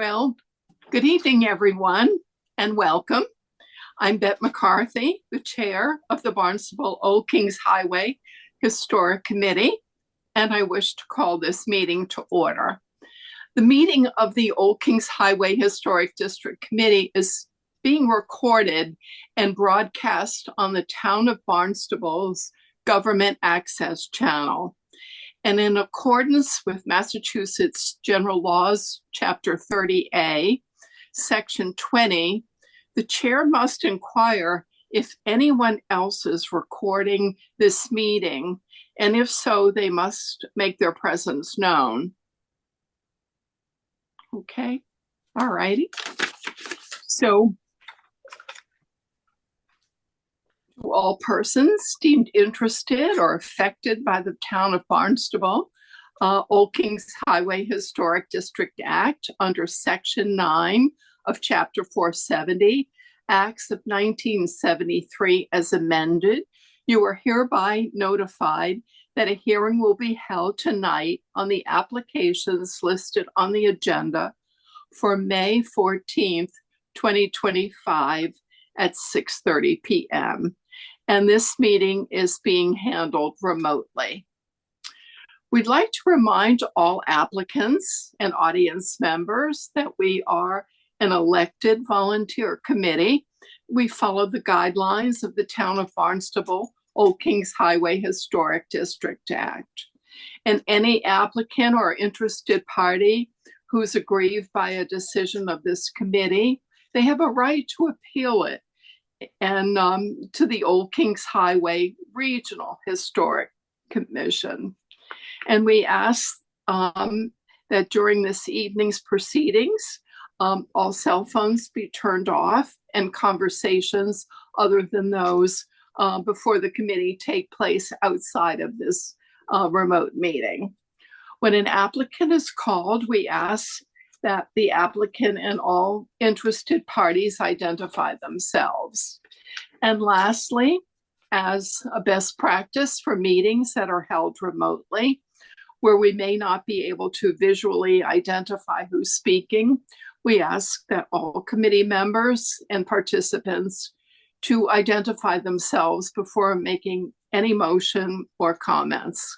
Well, good evening, everyone, and welcome. I'm Bette McCarthy, the chair of the Barnstable Old Kings Highway Historic Committee, and I wish to call this meeting to order. The meeting of the Old Kings Highway Historic District Committee is being recorded and broadcast on the Town of Barnstable's Government Access Channel. And in accordance with Massachusetts General Laws, Chapter 30A, Section 20, the chair must inquire if anyone else is recording this meeting, and if so, they must make their presence known. Okay, all righty. So, to all persons deemed interested or affected by the Town of Barnstable, Old Kings Highway Historic District Act under Section 9 of Chapter 470, Acts of 1973 as amended, you are hereby notified that a hearing will be held tonight on the applications listed on the agenda for May 14th, 2025 at 6:30 p.m. And this meeting is being handled remotely. We'd like to remind all applicants and audience members that we are an elected volunteer committee. We follow the guidelines of the Town of Barnstable Old Kings Highway Historic District Act. And any applicant or interested party who's aggrieved by a decision of this committee, they have a right to appeal it and to the Old Kings Highway Regional Historic Commission. And we ask that during this evening's proceedings, all cell phones be turned off and conversations other than those before the committee take place outside of this remote meeting. When an applicant is called, we ask that the applicant and all interested parties identify themselves. And lastly, as a best practice for meetings that are held remotely, where we may not be able to visually identify who's speaking, we ask that all committee members and participants to identify themselves before making any motion or comments.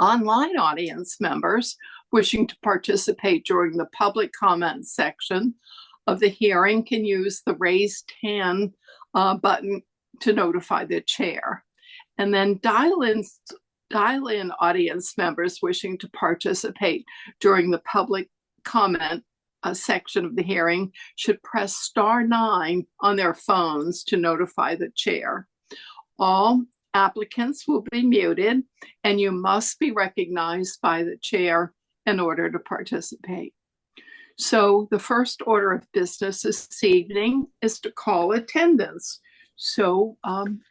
Online audience members wishing to participate during the public comment section of the hearing can use the raised hand button to notify the chair. And then dial-in audience members wishing to participate during the public comment section of the hearing should press *9 on their phones to notify the chair. All applicants will be muted, and you must be recognized by the chair in order to participate. So the first order of business this evening is to call attendance. So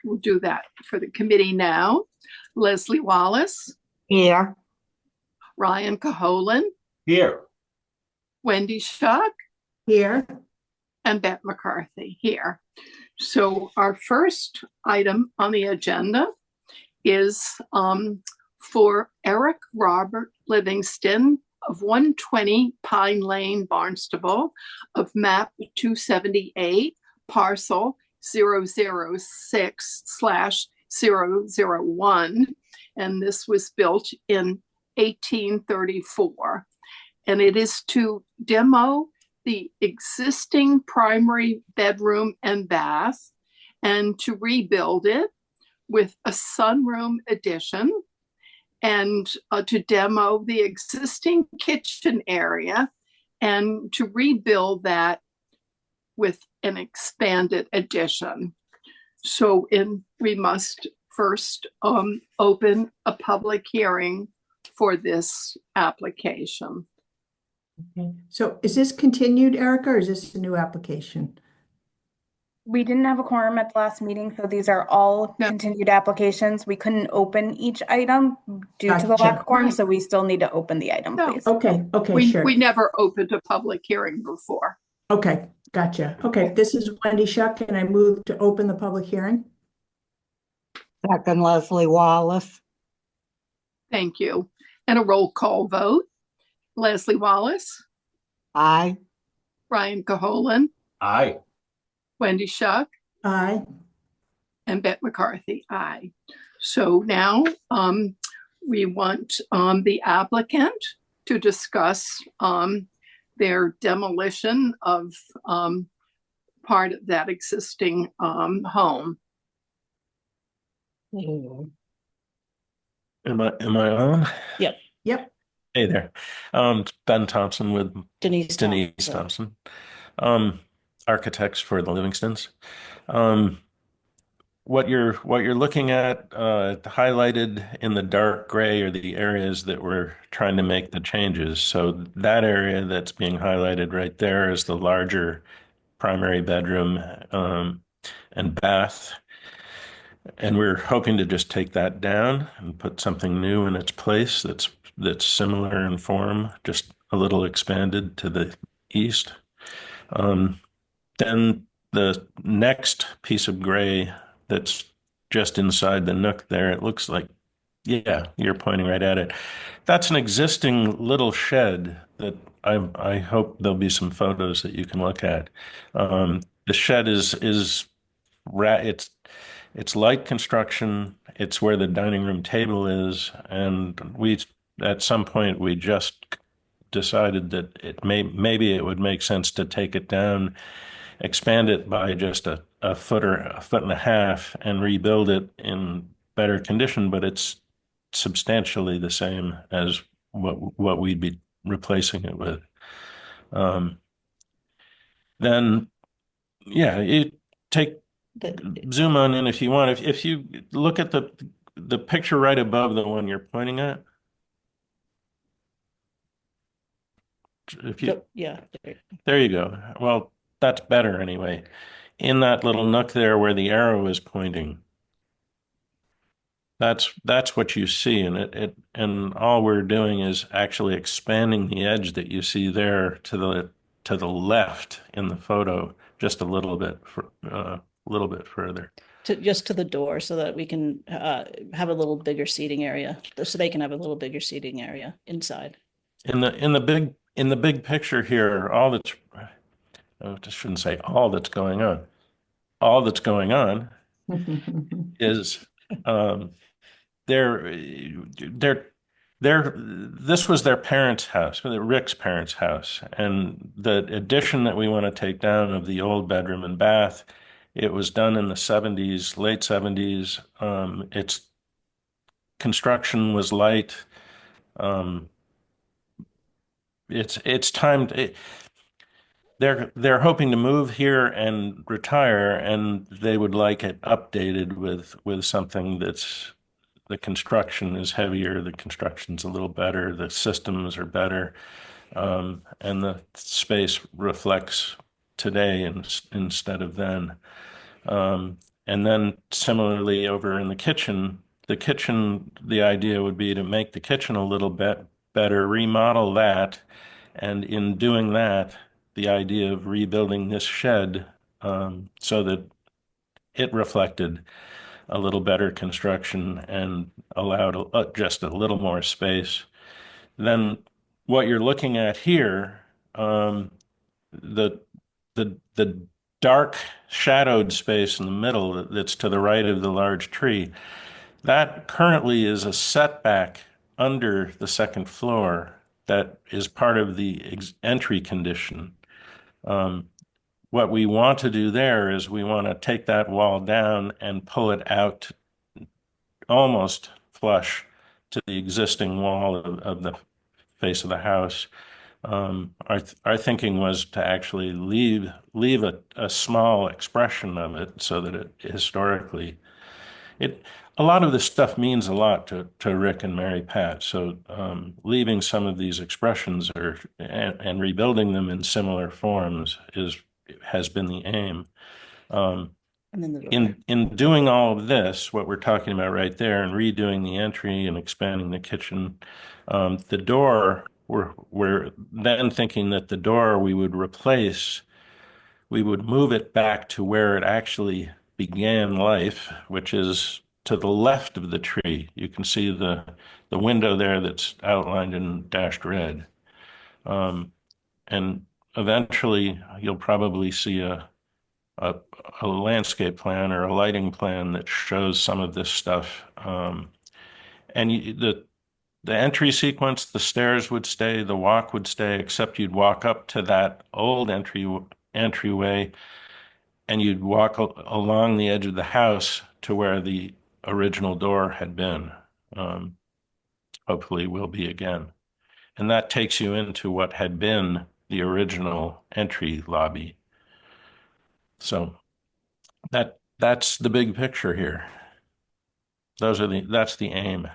we'll do that for the committee now. Leslie Wallace. Here. Ryan Caholen. Here. Wendy Schuck. Here. And Bette McCarthy here. So our first item on the agenda is for Eric Robert Livingston of 120 Pine Lane, Barnstable, of map 278, parcel 006/001. And this was built in 1834. And it is to demo the existing primary bedroom and bath and to rebuild it with a sunroom addition and to demo the existing kitchen area and to rebuild that with an expanded addition. So we must first open a public hearing for this application. Okay. So is this continued, Erica, or is this a new application? We didn't have a quorum at the last meeting, so these are all continued applications. We couldn't open each item due to the lack of quorum, so we still need to open the item, please. Okay, sure. We never opened a public hearing before. Okay, gotcha. Okay, this is Wendy Schuck, and I move to open the public hearing. Second, Leslie Wallace. Thank you. And a roll call vote. Leslie Wallace. Aye. Brian Caholen, Aye. Wendy Shuck, Aye. and Bette McCarthy. Aye. So now we want the applicant to discuss their demolition of part of that existing home. Am I on? Yep. Yep. Hey there. It's Ben Thompson with Denise Denise Thompson. Thompson, architects for the Livingstons. Um, what you're looking at, highlighted in the dark gray are the areas that we're trying to make the changes. So that area that's being highlighted right there is the larger primary bedroom, and bath. And we're hoping to just take that down and put something new in its place that's similar in form, just a little expanded to the east. Then the next piece of gray that's just inside the nook there, it looks like, yeah, you're pointing right at it. That's an existing little shed that I hope there'll be some photos that you can look at. The shed is it's light construction. It's where the dining room table is, and we at some point we just decided that maybe it would make sense to take it down, expand it by just a foot or a foot and a half, and rebuild it in better condition. But it's substantially the same as what we'd be replacing it with. Um, then, yeah, you take zoom on in if you want. If you look at the picture right above the one you're pointing at, if you Yeah. there you go. Well, that's better anyway. In that little nook there where the arrow is pointing, that's what you see, and and all we're doing is actually expanding the edge that you see there to the left in the photo just a little bit further. Just to the door so that we can have a little bigger seating area, so they can have a little bigger seating area inside. In the big picture here, I just shouldn't say all that's going on. All that's going on is they're this was their parents' house, Rick's parents' house, and the addition that we want to take down of the old bedroom and bath, it was done in the 70s, late 70s. Its construction was light. It's time to, they're hoping to move here and retire, and they would like it updated with something that's the construction is heavier, the construction's a little better, the systems are better, and the space reflects today instead of then. And then similarly over in the idea would be to make the kitchen a little bit better, remodel that, and in doing that, the idea of rebuilding this shed so that it reflected a little better construction and allowed just a little more space. Then what you're looking at here, the the dark shadowed space in the middle that's to the right of the large tree, that currently is a setback under the second floor that is part of the entry condition. What we want to do there is we want to take that wall down and pull it out almost flush to the existing wall of the face of the house. Our thinking was to actually leave a small expression of it so that it historically, a lot of this stuff means a lot to Rick and Mary Pat. So leaving some of these expressions and rebuilding them in similar forms has been the aim. And then the door. In doing all of this, what we're talking about right there, and redoing the entry and expanding the kitchen, the door, we're then thinking that the door we would replace, we would move it back to where it actually began life, which is to the left of the tree. You can see the window there that's outlined in dashed red. And eventually you'll probably see a, a landscape plan or a lighting plan that shows some of this stuff. And the entry sequence, the stairs would stay, the walk would stay, except you'd walk up to that old entryway and you'd walk along the edge of the house to where the original door had been. Hopefully will be again. And that takes you into what had been the original entry lobby. So that's the big picture here. That's the aim.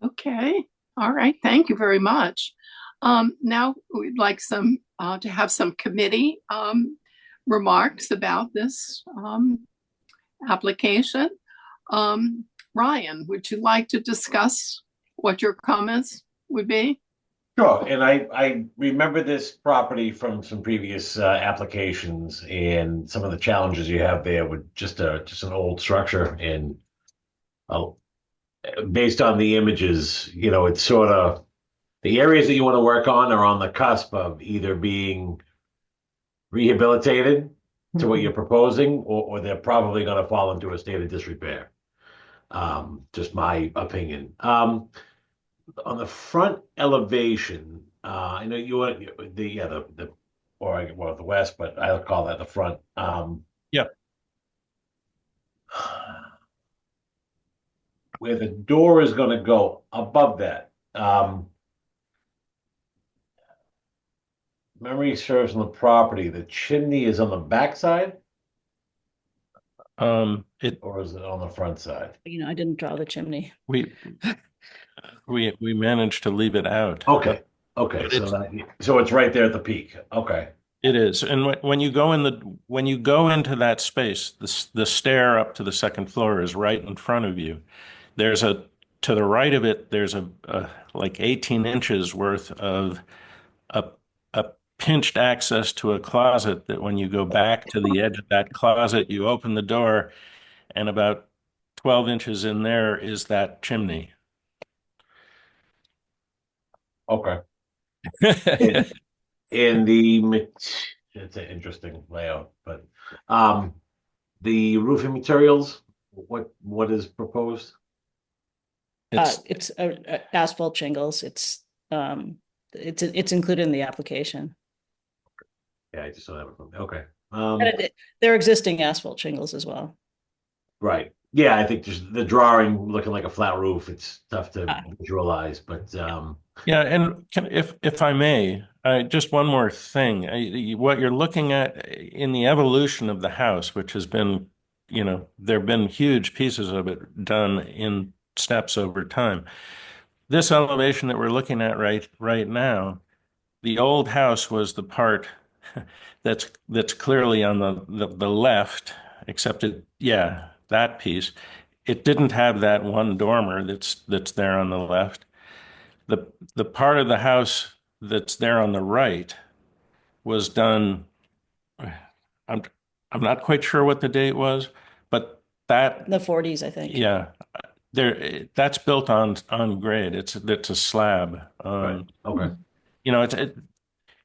Okay. All right. Thank you very much. Now we'd like to have some committee remarks about this application. Ryan, would you like to discuss what your comments would be? Sure, and I remember this property from some previous applications and some of the challenges you have there with just an old structure and based on the images, it's sort of the areas that you want to work on are on the cusp of either being rehabilitated to what you're proposing, or they're probably going to fall into a state of disrepair. Just my opinion. On the front elevation, I know you want the west, but I'll call that the front. Yeah. Where the door is going to go above that. Memory serves on the property. The chimney is on the back side, or is it on the front side? I didn't draw the chimney. We managed to leave it out. Okay. So it's right there at the peak. Okay. It is. And when you go into that space, the stair up to the second floor is right in front of you. To the right of it, there's a like 18 inches worth of a pinched access to a closet that when you go back to the edge of that closet, you open the door and about 12 inches in there is that chimney. Okay. It's an interesting layout, but the roofing materials, what is proposed? It's asphalt shingles. It's included in the application. Yeah, I just don't have it. Okay. They're existing asphalt shingles as well. Right. Yeah, I think just the drawing looking like a flat roof, it's tough to visualize, but yeah, and if I may, just one more thing. What you're looking at in the evolution of the house, which has been, there have been huge pieces of it done in steps over time. This elevation that we're looking at right now, the old house was the part that's clearly on the left, except that piece. It didn't have that one dormer that's there on the left. The part of the house that's there on the right was done. I'm not quite sure what the date was, but that the 40s, I think. Yeah, that's built on grade. It's a slab. Right. Okay.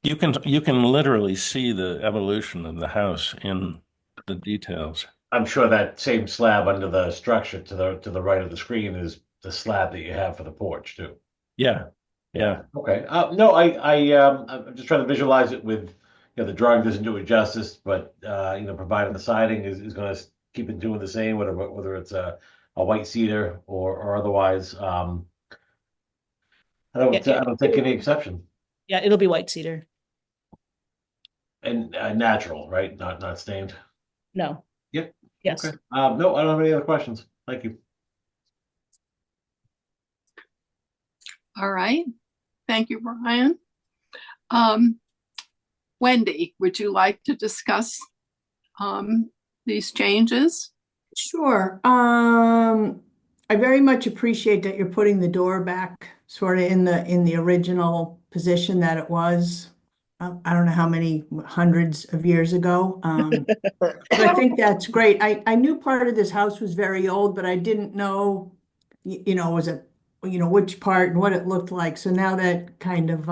You can literally see the evolution of the house in the details. I'm sure that same slab under the structure to the right of the screen is the slab that you have for the porch too. Yeah. Okay. No, I'm just trying to visualize it with, the drawing doesn't do it justice, but provided the siding is going to keep it doing the same, whether it's a white cedar or otherwise. I don't take any exception. Yeah, it'll be white cedar. And natural, right? Not stained. No. Yep. Yes. Okay. No, I don't have any other questions. Thank you. All right. Thank you, Brian. Wendy, would you like to discuss these changes? Sure. I very much appreciate that you're putting the door back sort of in the original position that it was. I don't know how many hundreds of years ago. But I think that's great. I knew part of this house was very old, but I didn't know, was it which part and what it looked like. So now that kind of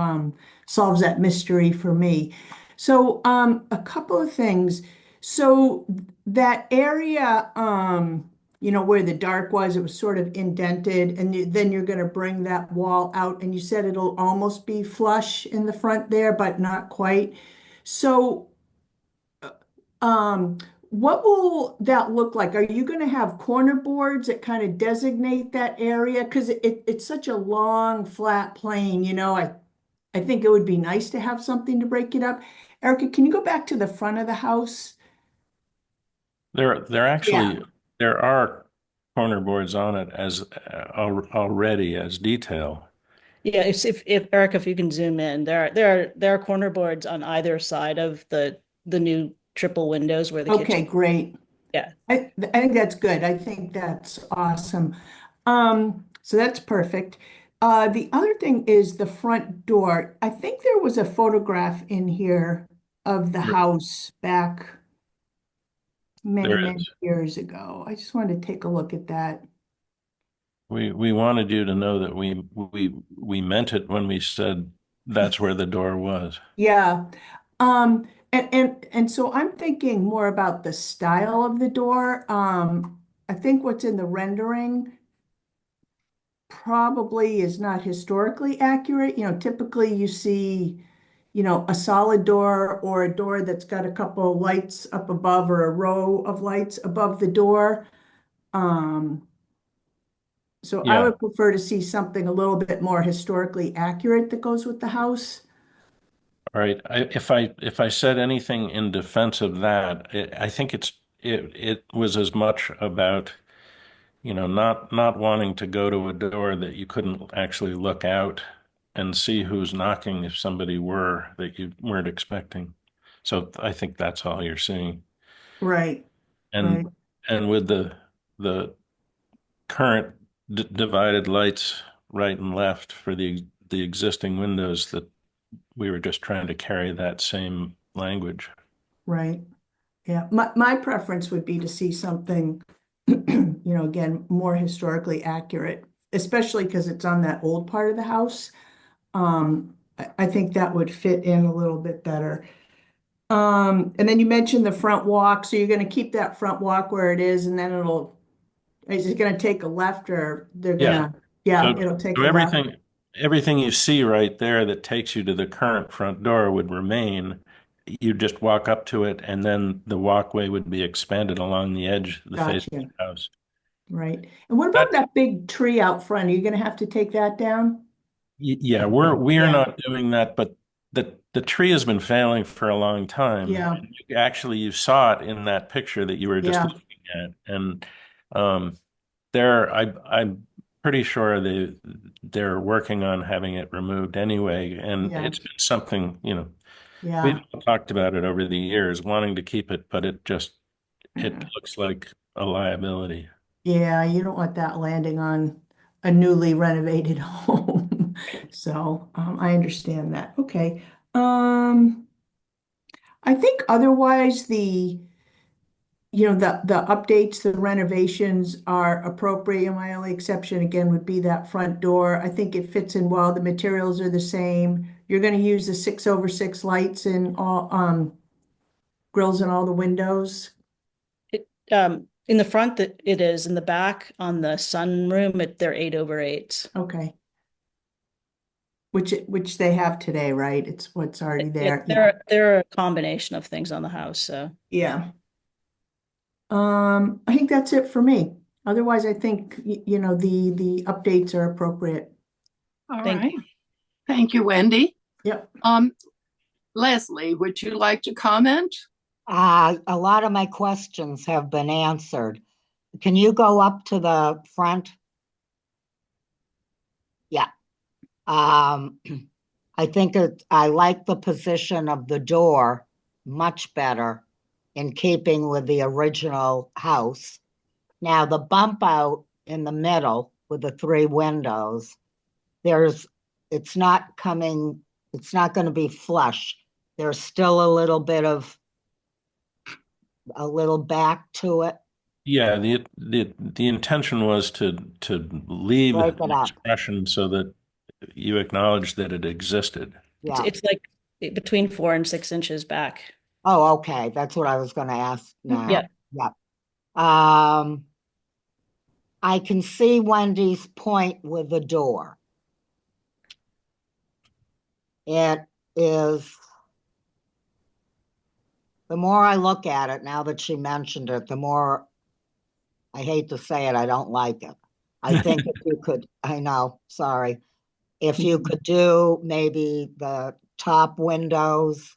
solves that mystery for me. So a couple of things. So that area, where the dark was, it was sort of indented, and then you're going to bring that wall out, and you said it'll almost be flush in the front there, but not quite. So um, what will that look like? Are you going to have corner boards that kind of designate that area? Because it's such a long, flat plane, I think it would be nice to have something to break it up. Erica, can you go back to the front of the house? There Yeah. actually there are corner boards on it as already as detail. Yeah, if Erica, if you can zoom in, there are corner boards on either side of the new triple windows where the Okay, kitchen. great. Yeah. I think that's good. I think that's awesome. So that's perfect. The other thing is the front door. I think there was a photograph in here of the There, house back many, there many is. years ago. I just wanted to take a look at that. We wanted you to know that we meant it when we said that's where the door was. Yeah. And so I'm thinking more about the style of the door. I think what's in the rendering probably is not historically accurate. Typically you see, a solid door or a door that's got a couple of lights up above or a row of lights above the door. Um, so I Yeah. would prefer to see something a little bit more historically accurate that goes with the house. All right. If I said anything in defense of that, I think it was as much about, not wanting to go to a door that you couldn't actually look out and see who's knocking if somebody were that you weren't expecting. So I think that's all you're seeing. Right, right, And and with the current divided lights right and left for the existing windows, that we were just trying to carry that same language. right. Yeah, my preference would be to see something, again, more historically accurate, especially because it's on that old part of the house. I think that would fit in a little bit better. And then you mentioned the front walk, so you're going to keep that front walk where it is, and then is it going to take a left or they're Yeah. gonna, yeah, So, it'll take so a left. everything you see right there that takes you to the current front door would remain. You just walk up to it, and then the walkway would be expanded along the edge, the face of Gotcha, the house. right. And what about That that big tree out front? Are you going to have to take that down? Yeah, we're Yeah, not doing that, but the tree has been failing for a long time. yeah, Actually, you saw it in that picture that you were just yeah, looking at, and um, I'm pretty sure they're working on having it removed anyway, and yeah, it's been something, we've yeah. talked about it over the years, wanting to keep it, but it Yeah. looks like a liability. Yeah, you don't want that landing on a newly renovated home. So, I understand that. Okay. Um, I think otherwise the updates, the renovations are appropriate. And my only exception again would be that front door. I think it fits in well. The materials are the same. You're going to use the 6/6 lights in all grills in all the windows. In the front that it is, in the back on the sunroom, they're 8/8. Okay. Which they have today, right? It's what's already there. Yeah. They're a combination of things on the house, so. Yeah. I think that's it for me. Otherwise, I think, the updates are appropriate. All Thank right. Thank you, Wendy. Yep. Leslie, would you like to comment? A lot of my questions have been answered. Can you go up to the front? Yeah. I think I like the position of the door much better in keeping with the original house. Now, the bump out in the middle with the three windows, it's not going to be flush. There's still a little back to it. Yeah, the intention was to leave Break it up. expression so that you acknowledge that it existed. Yeah. It's like between 4 and 6 inches back. Oh, okay. That's what I was going to ask now. Yeah. Yep. I can see Wendy's point with the door. It is, the more I look at it, now that she mentioned it, the more, I hate to say it, I don't like it. I think if you could, I know, sorry. If you could do maybe the top windows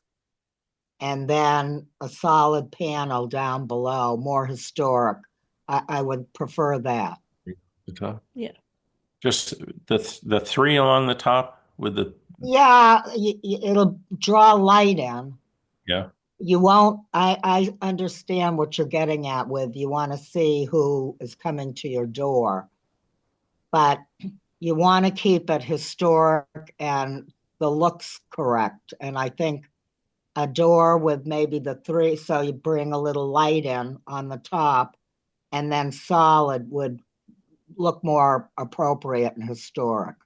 and then a solid panel down below, more historic, I would prefer that. The top. Yeah. Just the three along the top with the Yeah, it'll draw light in. yeah. You won't, I understand what you're getting at with, you want to see who is coming to your door. But you want to keep it historic and the looks correct. And I think a door with maybe the three, so you bring a little light in on the top and then solid would look more appropriate and historic.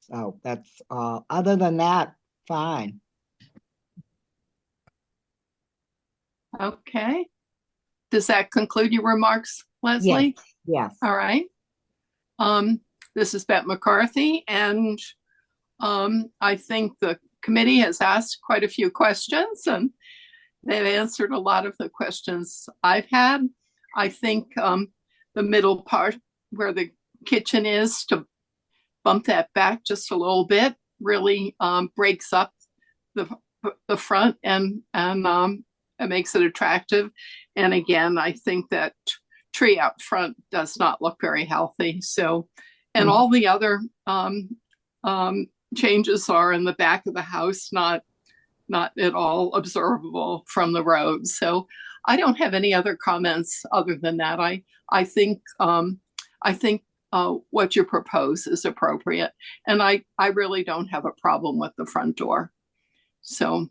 So that's other than that, fine. Okay. Does that conclude your remarks, Leslie? Yes. All right. This is Bette McCarthy, and I think the committee has asked quite a few questions, and they've answered a lot of the questions I've had. I think the middle part where the kitchen is, to bump that back just a little bit, really breaks up the front and it makes it attractive. And again, I think that tree out front does not look very healthy. So, and all the other changes are in the back of the house, not at all observable from the road. So I don't have any other comments other than that. I think what you propose is appropriate, and I really don't have a problem with the front door. So,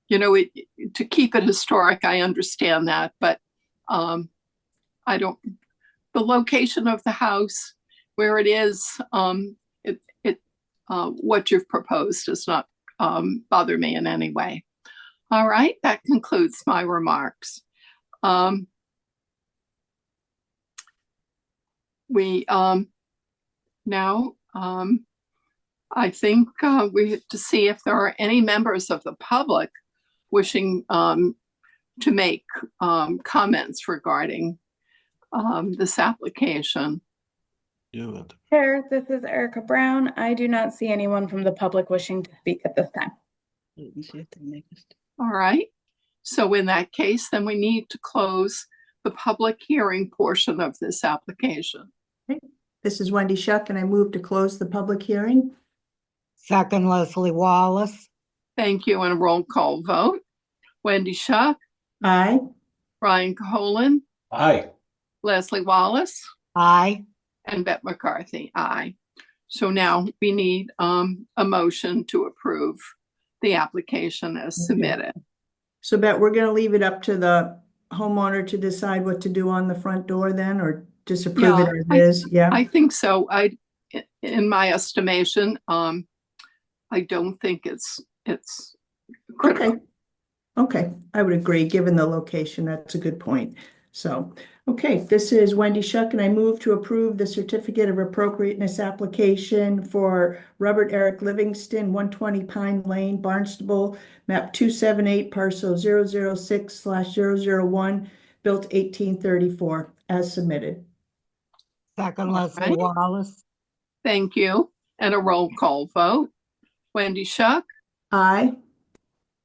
to keep it historic, I understand that, but I don't. The location of the house, where it is, what you've proposed does not bother me in any way. All right, that concludes my remarks. I think we have to see if there are any members of the public wishing to make comments regarding this application. Chair, this is Erica Brown. I do not see anyone from the public wishing to speak at this time. All right. So in that case, then we need to close the public hearing portion of this application. Okay. This is Wendy Shuck, and I move to close the public hearing. Second, Leslie Wallace. Thank you, and a roll call vote. Wendy Shuck. Aye. Brian Caholen. Aye. Leslie Wallace. Aye. And Bette McCarthy. Aye. So now we need a motion to approve the application as submitted. So Bette, we're going to leave it up to the homeowner to decide what to do on the front door then, or disapprove it as is? Yeah, I think so. In my estimation, I don't think it's critical. Okay, I would agree, given the location. That's a good point. So, okay, this is Wendy Shuck, and I move to approve the certificate of appropriateness application for Robert Eric Livingston, 120 Pine Lane, Barnstable, map 278, parcel 006/001, built 1834, as submitted. Second, Leslie Wallace. Thank you. And a roll call vote. Wendy Shuck. Aye.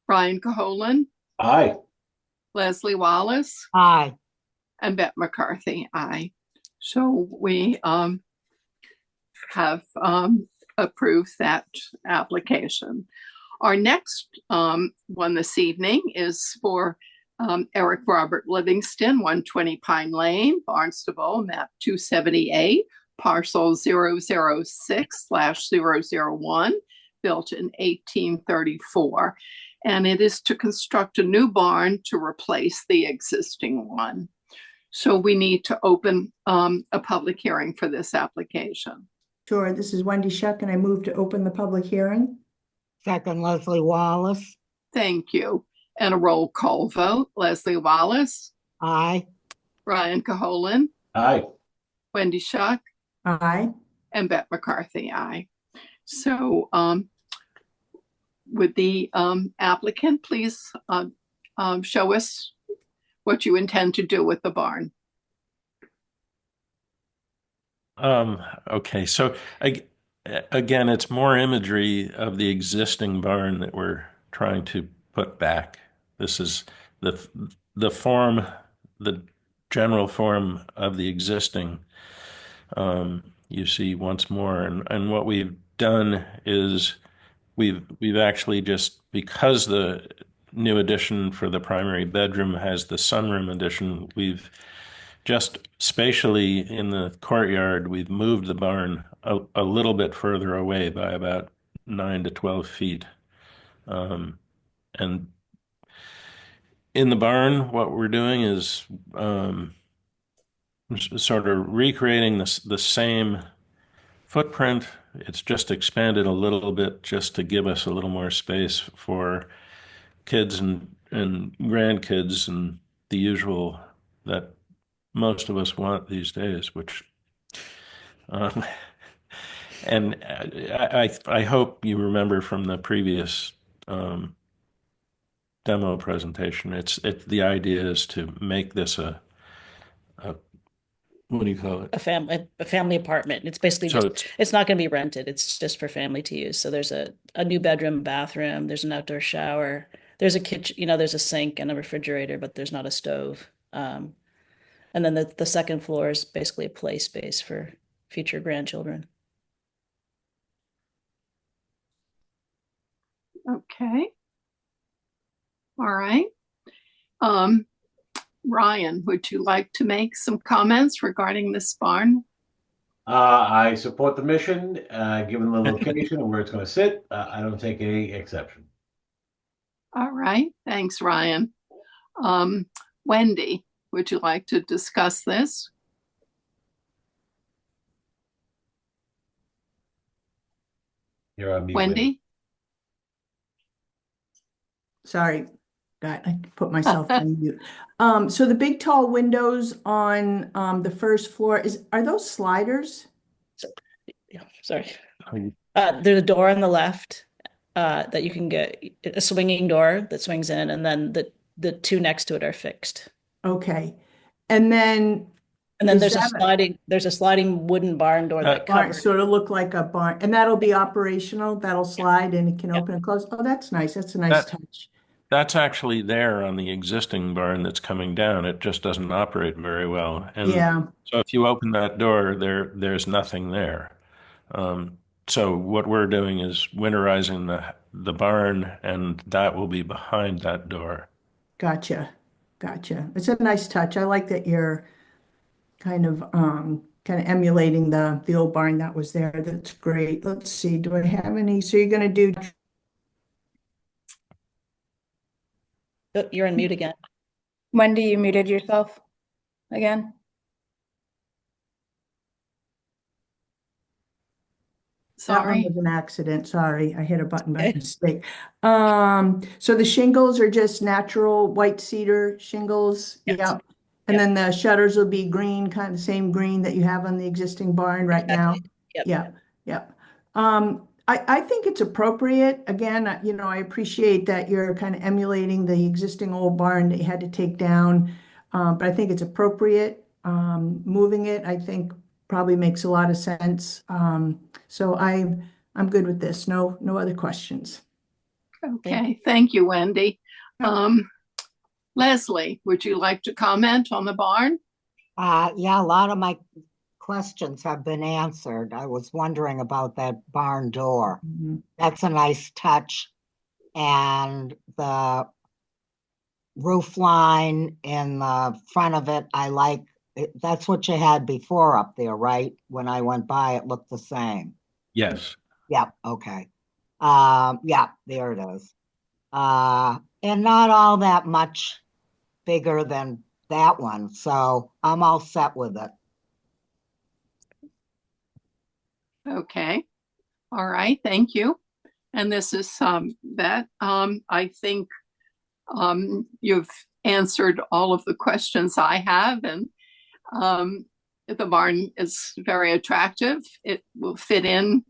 Brian Caholen. Aye. Leslie Wallace. Aye. And Bette McCarthy. Aye. So we have approved that application. Our next one this evening is for Eric Robert Livingston, 120 Pine Lane, Barnstable, map 278, parcel 006/001, built in 1834. and it is to construct a new barn to replace the existing one. So we need to open a public hearing for this application. Sure, this is Wendy Shuck, and I move to open the public hearing. Second, Leslie Wallace. Thank you. And a roll call vote. Leslie Wallace, Aye. Ryan Caholen, Aye. Wendy Shuck, Aye. and Beth McCarthy, aye. So would the applicant please show us what you intend to do with the barn? Okay, so again, it's more imagery of the existing barn that we're trying to put back. This is the form, the general form of the existing. You see once more, and what we've done is we've actually just, because the new addition for the primary bedroom has the sunroom addition, we've just spatially in the courtyard, we've moved the barn a little bit further away by about 9 to 12 feet. And in the barn, what we're doing is sort of recreating the same footprint. It's just expanded a little bit just to give us a little more space for kids and grandkids and the usual that most of us want these days, which and I hope you remember from the previous demo presentation, it's the idea is to make this a what do you call it? A family apartment. It's basically So it's not going to be rented. It's just for family to use. So there's a new bedroom, bathroom, there's an outdoor shower, there's a kitchen, there's a sink and a refrigerator, but there's not a stove. And then the second floor is basically a play space for future grandchildren. Okay. All right. Ryan, would you like to make some comments regarding this barn? I support the mission, given the location and where it's going to sit. I don't take any exception. All right. Thanks, Ryan. Wendy, would you like to discuss this? You're on mute, Wendy? Sorry, I put myself on mute. So the big tall windows on the first floor are those sliders? Yeah, sorry. There's a door on the left that you can get, a swinging door that swings in, and then the two next to it are fixed. Okay, and then there's a sliding wooden barn door that covers. Sort of look like a barn, and that'll be operational. That'll slide and it can open and close. Oh, that's nice. That's a nice touch. That's actually there on the existing barn that's coming down. It just doesn't operate very well. And yeah. So if you open that door, there's nothing there. So what we're doing is winterizing the barn, and that will be behind that door. Gotcha. It's a nice touch. I like that you're kind of emulating the old barn that was there. That's great. Let's see. Do I have any? So you're going to do. Oh, you're on mute again. Wendy, you muted yourself again. That one Sorry. was an accident. Sorry, I hit a button by mistake. So the shingles are just natural white cedar shingles. Yes. Yeah. And then the shutters will be green, kind of the same green that you have on the existing barn right now. Yep. Yeah. I think it's appropriate. Again, I appreciate that you're kind of emulating the existing old barn that you had to take down. But I think it's appropriate. Moving it, I think probably makes a lot of sense. So I'm good with this. No other questions. Okay. Thank you, Wendy. Leslie, would you like to comment on the barn? Yeah, a lot of my questions have been answered. I was wondering about that barn door. Mm-hmm. That's a nice touch. And the roof line in the front of it, I like. That's what you had before up there, right? When I went by, it looked the same. Yes. Yeah, okay. Yeah, there it is. And not all that much bigger than that one, so I'm all set with it. Okay. All right. Thank you. And this is that I think you've answered all of the questions I have, and the barn is very attractive. It will fit in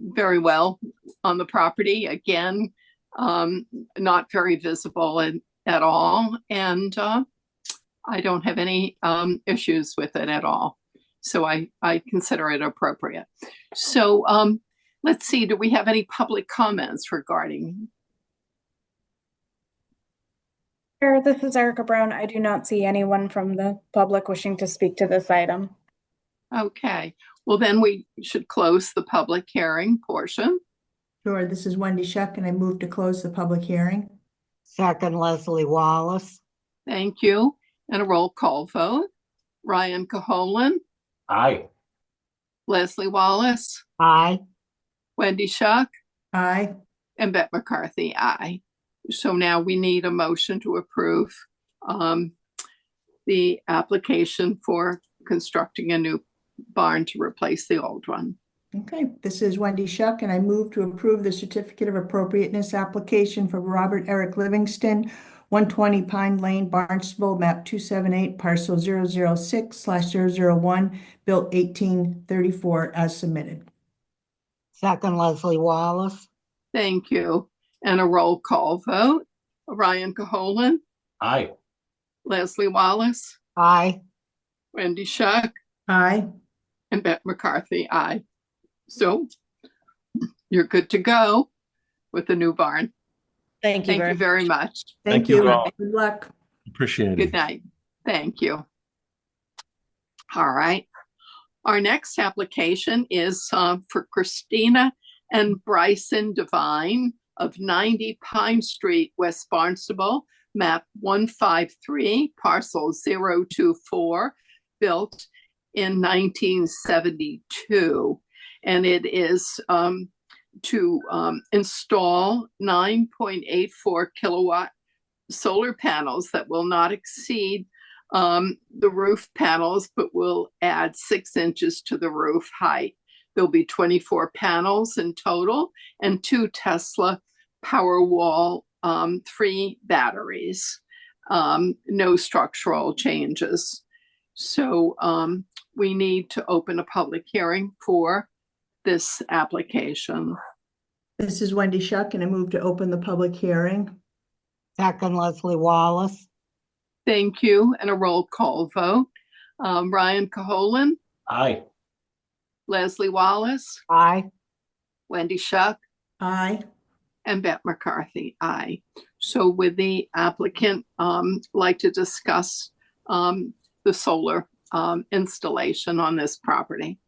very well on the property. Again, not very visible at all, and I don't have any issues with it at all. So I consider it appropriate. So let's see, do we have any public comments regarding? This is Erica Brown. I do not see anyone from the public wishing to speak to this item. Okay, well then we should close the public hearing portion. Sure, this is Wendy Shuck, and I move to close the public hearing. Second, Leslie Wallace. Thank you. And a roll call vote. Ryan Caholen, Aye. Leslie Wallace, Aye. Wendy Shuck, Aye. and Bette McCarthy, aye. So now we need a motion to approve the application for constructing a new barn to replace the old one. Okay, this is Wendy Shuck, and I move to approve the certificate of appropriateness application for Robert Eric Livingston, 120 Pine Lane, Barnstable, map 278, parcel 006/001, built 1834 as submitted. Second, Leslie Wallace. Thank you. And a roll call vote. Ryan Caholen, Aye. Leslie Wallace, Aye. Wendy Shuck, Aye. and Bette McCarthy, aye. So you're good to go with the new barn. Thank you Thank you very much. Thank you you. all. Good luck. Appreciate Good it. night. Thank you. All right. Our next application is for Christina and Bryson Devine of 90 Pine Street, West Barnstable, map 153, parcel 024, built in 1972. And it is to install 9.84 kilowatt solar panels that will not exceed the roof panels, but will add 6 inches to the roof height. There'll be 24 panels in total and 2 Tesla Powerwall 3 batteries. No structural changes. So we need to open a public hearing for this application. This is Wendy Shuck, and I move to open the public hearing. Second, Leslie Wallace. Thank you. And a roll call vote. Ryan Caholen, Aye. Leslie Wallace, Aye. Wendy Shuck, Aye. and Bette McCarthy, aye. So would the applicant like to discuss the solar installation on this property?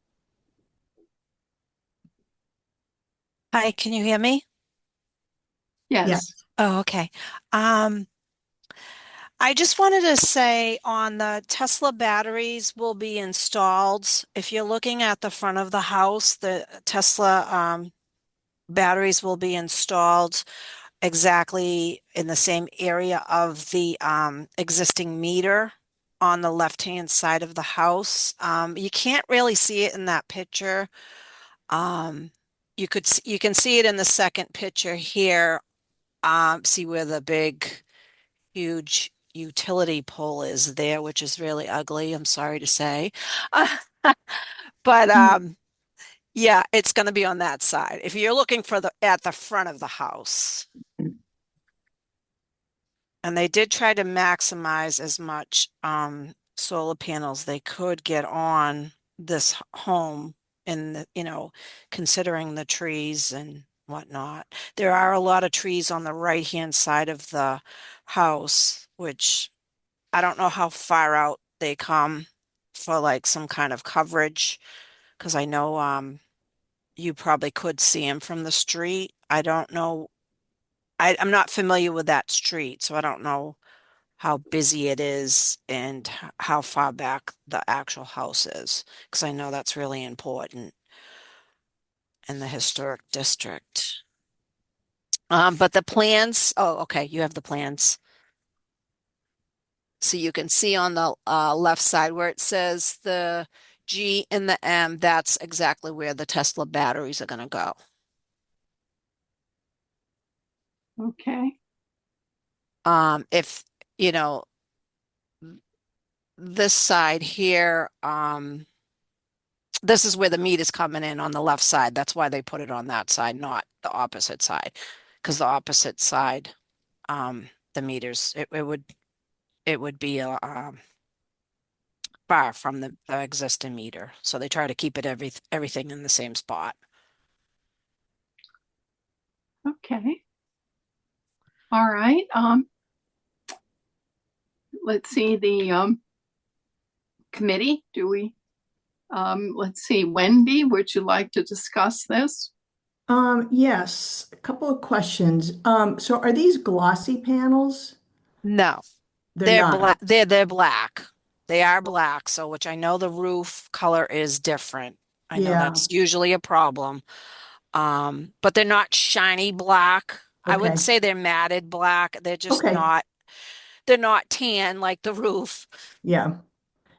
Hi, can you hear me? Yes. Yes. Oh, okay. I just wanted to say on the Tesla batteries will be installed. If you're looking at the front of the house, the Tesla batteries will be installed exactly in the same area of the existing meter on the left-hand side of the house. You can't really see it in that picture. You can see it in the second picture here. See where the big, huge utility pole is there, which is really ugly, I'm sorry to say. But yeah, it's going to be on that side. If you're looking for at the front of the house. And they did try to maximize as much solar panels they could get on this home in the, considering the trees and whatnot. There are a lot of trees on the right-hand side of the house, which I don't know how far out they come for like some kind of coverage, because I know you probably could see them from the street. I don't know. I'm not familiar with that street, so I don't know how busy it is and how far back the actual house is, because I know that's really important in the historic district. But the plans, oh, okay, you have the plans. So you can see on the left side where it says the G and the M, that's exactly where the Tesla batteries are going to go. Okay. If, you know, this side here, this is where the meat is coming in on the left side. That's why they put it on that side, not the opposite side. Because the opposite side, the meters, it would be far from the existing meter. So they try to keep it everything in the same spot. Okay. All right. Let's see the committee. Do we? Let's see, Wendy, would you like to discuss this? Yes, a couple of questions. So are these glossy panels? No, They're they're not. black. They're black. They are black. So which I know the roof color is different. I know Yeah, that's usually a problem. But they're not shiny black. I wouldn't okay. say they're matted black. They're just Okay. not, they're not tan like the roof. Yeah.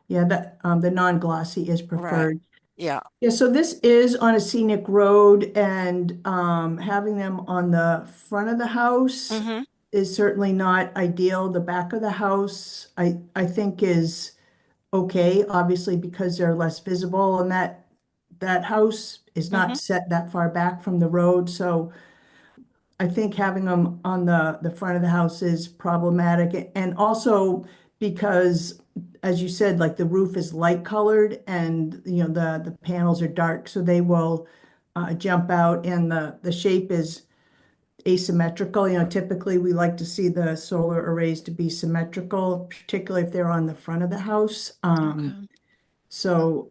Yeah, that the non-glossy is Right. preferred. Yeah. Yeah, so this is on a scenic road and having them on the front of the house Mm-hmm. is certainly not ideal. The back of the house, I think is okay, obviously because they're less visible and that house is Mm-hmm. not set that far back from the road. So I think having them on the front of the house is problematic. And also because, as you said, like the roof is light colored and, the panels are dark, so they will jump out and the shape is asymmetrical. Typically we like to see the solar arrays to be symmetrical, particularly if they're on the front of the house. Okay. So,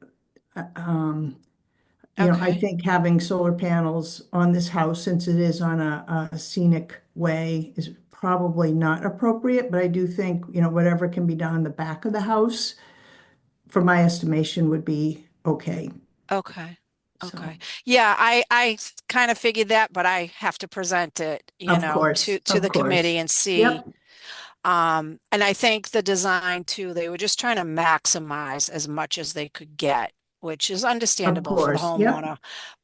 I Okay. think having solar panels on this house, since it is on a scenic way, is probably not appropriate, but I do think, whatever can be done in the back of the house, for my estimation, would be okay. Okay. So, Okay. Yeah, I kind of figured that, but I have to present it, to of the committee course. and see. Yep, And I think the design too, they were just trying to maximize as much as they could get, which is of understandable for the course. Yep, homeowner.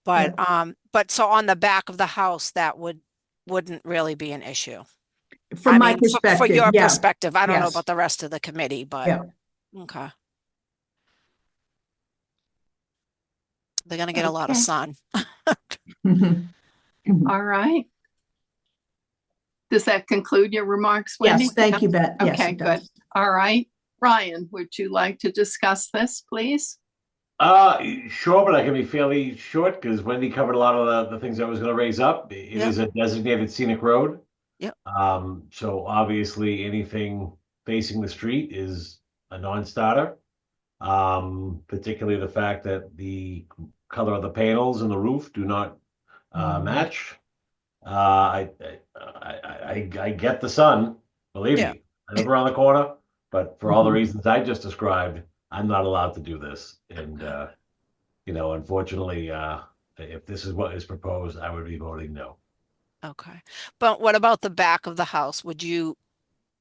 But yep. but so on the back of the house, that wouldn't really be an issue. From I my mean, for perspective, your yeah, perspective, I don't know yes, about the rest of the committee, but yeah. okay. They're gonna get a lot of Okay. sun. All right. Does that conclude your remarks, Wendy? Yes, thank you, Beth. Yes, Okay, it good. does. All right. Ryan, would you like to discuss this, please? Sure, but I can be fairly short because Wendy covered a lot of the things I was going to raise up. It Yep. is a designated scenic road. Yep. So obviously anything facing the street is a non-starter. Particularly the fact that the color of the panels and the roof do not match. I get the sun, believe Yeah. me. I live around the corner, but for all the Mhm. reasons I just described, I'm not allowed to do this. And unfortunately, if this is what is proposed, I would be voting no. Okay. But what about the back of the house? Would you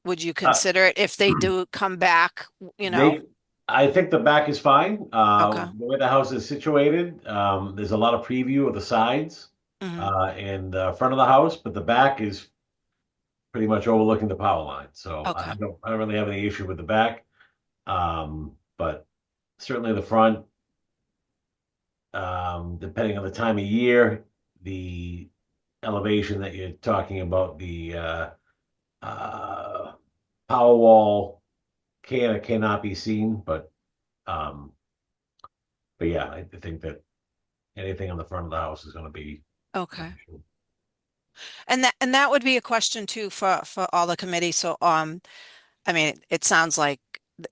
Uh, consider it if they do come back, you know? they, I think the back is fine. Okay. The way the house is situated, there's a lot of preview of the sides Hmm. and the front of the house, but the back is pretty much overlooking the power line. So Okay. I don't really have any issue with the back. But certainly the front, depending on the time of year, the elevation that you're talking about, the power wall can or cannot be seen, um, but yeah, I think that anything on the front of the house is going to be an Okay. issue. And that would be a question too for all the committee. So I mean it sounds like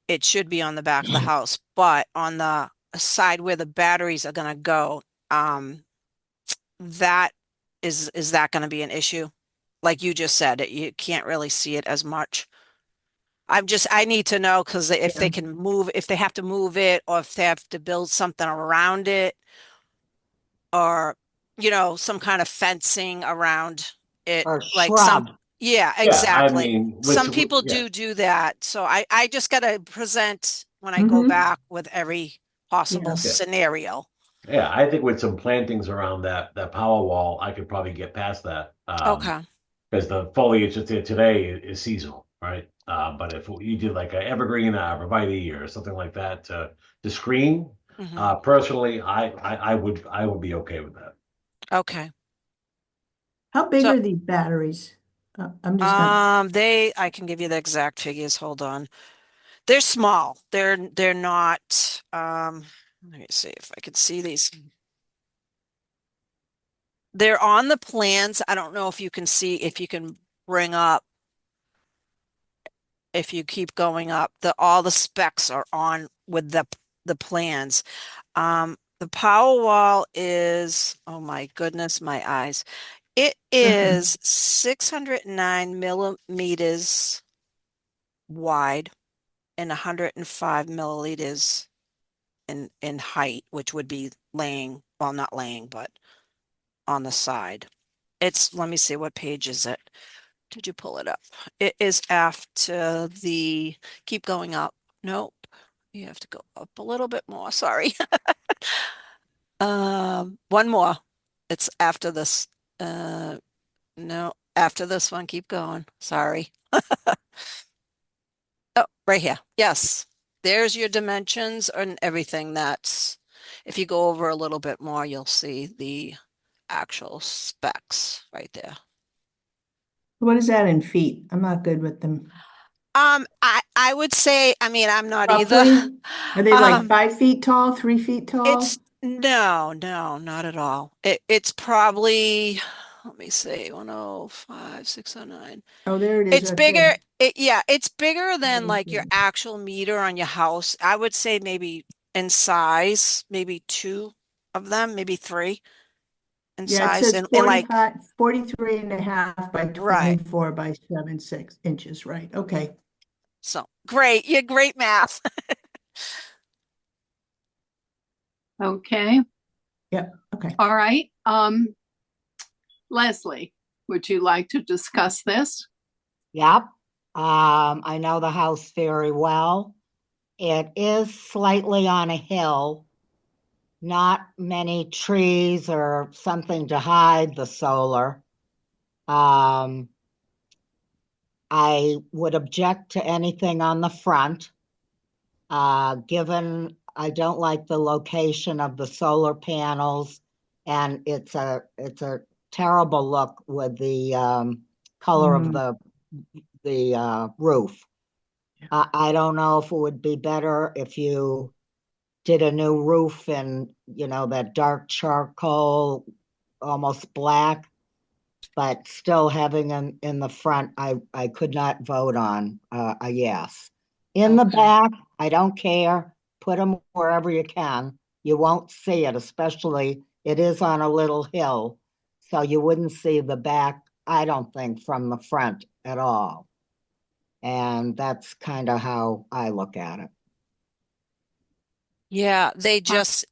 it should be on the back of the house, but on the side where the batteries are gonna go, um that is that gonna be an issue? Like you just said, you can't really see it as much. I need to know because if Yeah. they can move, if they have to move it, or if they have to build something around it, or some kind of fencing around it Or like some, shrub. yeah, Yeah, I exactly. mean, Some people yeah. do that. So I just got to present when I go Mhm. back with every possible Yeah. Yeah. scenario. Yeah, I think with some plantings around that power wall, I could probably get past that. Okay. Because the foliage that's there today is seasonal, right? But if you did like an evergreen arborvitae or something like that to screen, Hmm. personally, I would be okay with that. Okay. How big So, are these batteries? I'm just not, I can give you the exact figures. Hold on. They're small. They're not, let me see if I can see these. They're on the plans. I don't know if you can see, if you can bring up, if you keep going up, all the specs are on with the plans. The power wall is, oh my goodness, my eyes. It is 609 millimeters wide and 105 milliliters in height, which would be laying, well, not laying, but on the side. Let me see, what page is it? Did you pull it up? It is after keep going up. Nope. You have to go up a little bit more. Sorry. One more. It's after this. No, after this one, keep going. Sorry. Oh, right here. Yes. There's your dimensions and everything. If you go over a little bit more, you'll see the actual specs right there. what is that in feet? I'm not good with them. I would say, I mean, I'm not either. Roughly, are they like Um, 5 feet tall, 3 feet tall? no, not at all. It's probably, let me see, 105, 609. Oh, there it is It's right there. bigger. It's bigger than like your actual meter on your house. I would say maybe in size, maybe two of them, maybe three in Yeah, it size. says And like, 43 and a half by right. 24 by 7 6 inches, right? Okay. So great. You're great math. Okay. Yep. Okay. All right. Leslie, would you like to discuss this? Yep. I know the house very well. It is slightly on a hill, not many trees or something to hide the solar. Um, I would object to anything on the front. Given I don't like the location of the solar panels, and it's a terrible look with the color of the roof. I don't know if it would be better if you did a new roof in, that dark charcoal, almost black, but still having in the front, I could not vote on a yes. In the Okay. back, I don't care. Put them wherever you can. You won't see it, especially it is on a little hill. So you wouldn't see the back, I don't think, from the front at all. And that's kind of how I look at it. Yeah, they just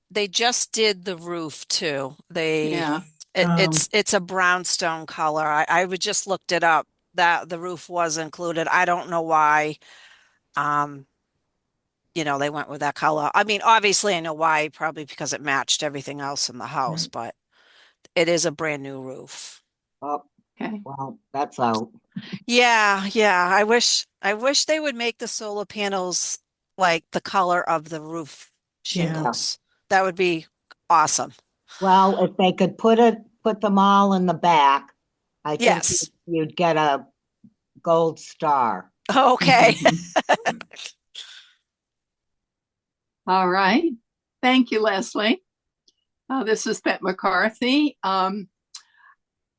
did the roof too. Yeah. It's a brownstone color. I would just looked it up that the roof was included. I don't know why. Um, they went with that color. I mean, obviously I know why, probably because it matched everything else in the house, Right. but it is a brand new roof. Oh, Okay. well, that's out. Yeah, yeah. I wish they would make the solar panels like the color of the roof Yeah. shingles. That would be awesome. Well, if they could put them all in the back, I think Yes. you'd get a gold star. Okay. All right. Thank you, Leslie. This is Bette McCarthy.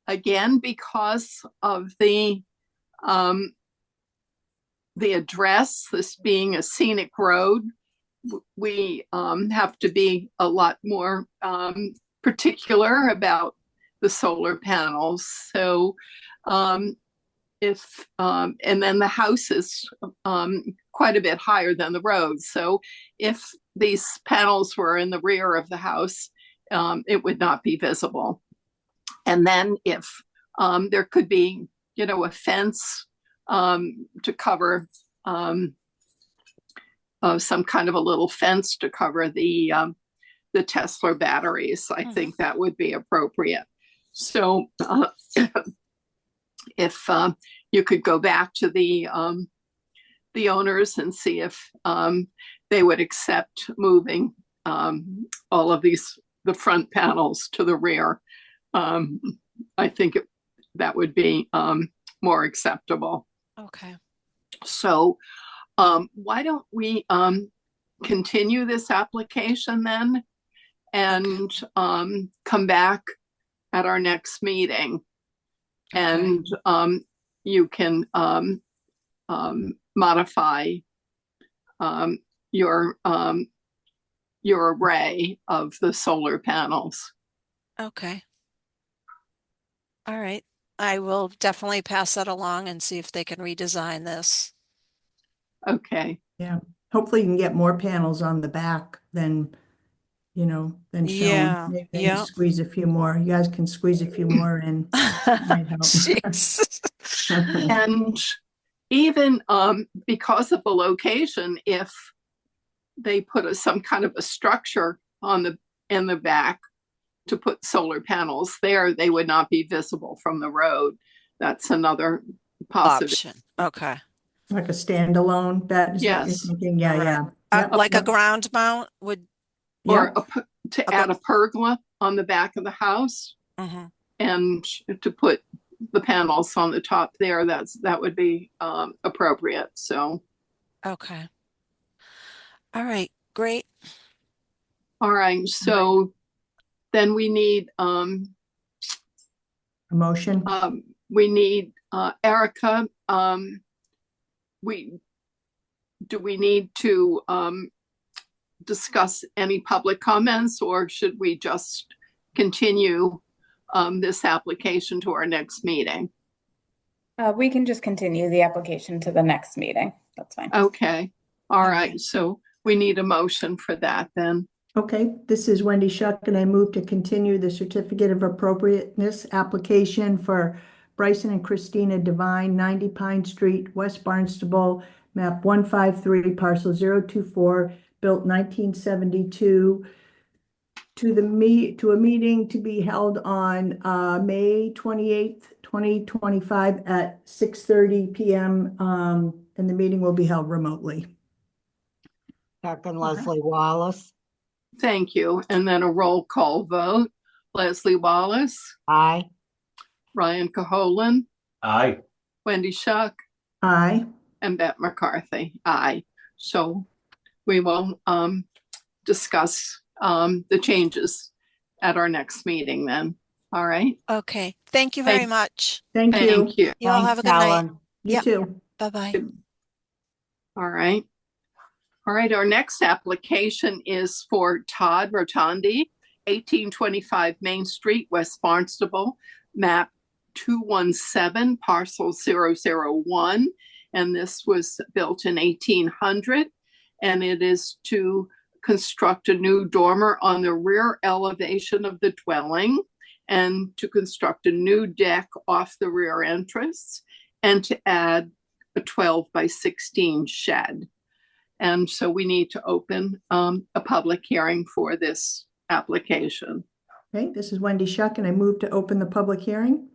Again, because of um, the address, this being a scenic road, we have to be a lot more particular about the solar panels. So and then the house is quite a bit higher than the road. So if these panels were in the rear of the house, it would not be visible. And then if There could be, a fence to cover some kind of a little fence to cover the Tesla batteries. I think that would be appropriate. So if you could go back to the owners and see if they would accept moving all of the front panels to the rear. I think that would be more acceptable. Okay. So why don't we continue this application then and come back at our next meeting, and you can modify your array of the solar panels. Okay. All right. I will definitely pass that along and see if they can redesign this. Okay. Yeah. Hopefully you can get more panels on the back than shown. Yeah. Maybe they can squeeze a few more. You guys can squeeze a few more in. Might help. Jeez. And even because of the location, if they put some kind of a structure in the back to put solar panels there, they would not be visible from the road. That's another possibility. Option. Okay. Like a standalone, that is what you're Yes. thinking? Yeah, All right. yeah. Yep, Like a yep. ground mount would. Or Yep. to add a pergola on the back of the house and to put the panels on the top there, that would be appropriate. So Okay. All right. Great. all right, so then we need A motion. Erica, do we need to discuss any public comments, or should we just continue this application to our next meeting? We can just continue the application to the next meeting. That's fine. Okay. All right. So we need a motion for that then. Okay, this is Wendy Shuck, and I move to continue the certificate of appropriateness application for Bryson and Christina Devine, 90 Pine Street, West Barnstable, map 153, parcel 024, built 1972, to a meeting to be held on May 28th, 2025 at 6:30 p.m. And the meeting will be held remotely. Second, Leslie Wallace. Thank you. And then a roll call vote. Leslie Wallace, Aye. Ryan Caholen, Aye. Wendy Shuck, Aye. and Bette McCarthy. Aye. So we will discuss the changes at our next meeting then. All right. Okay. Thank you very much. Thank you. Thank you. You all have a good night. Helen. You Yep. too. Bye-bye. All right. All right. Our next application is for Todd Rotondi, 1825 Main Street, West Barnstable, map 217, parcel 001. And this was built in 1800. And it is to construct a new dormer on the rear elevation of the dwelling, and to construct a new deck off the rear entrance, and to add a 12 by 16 shed. And so we need to open a public hearing for this application. Okay, this is Wendy Shuck, and I move to open the public hearing.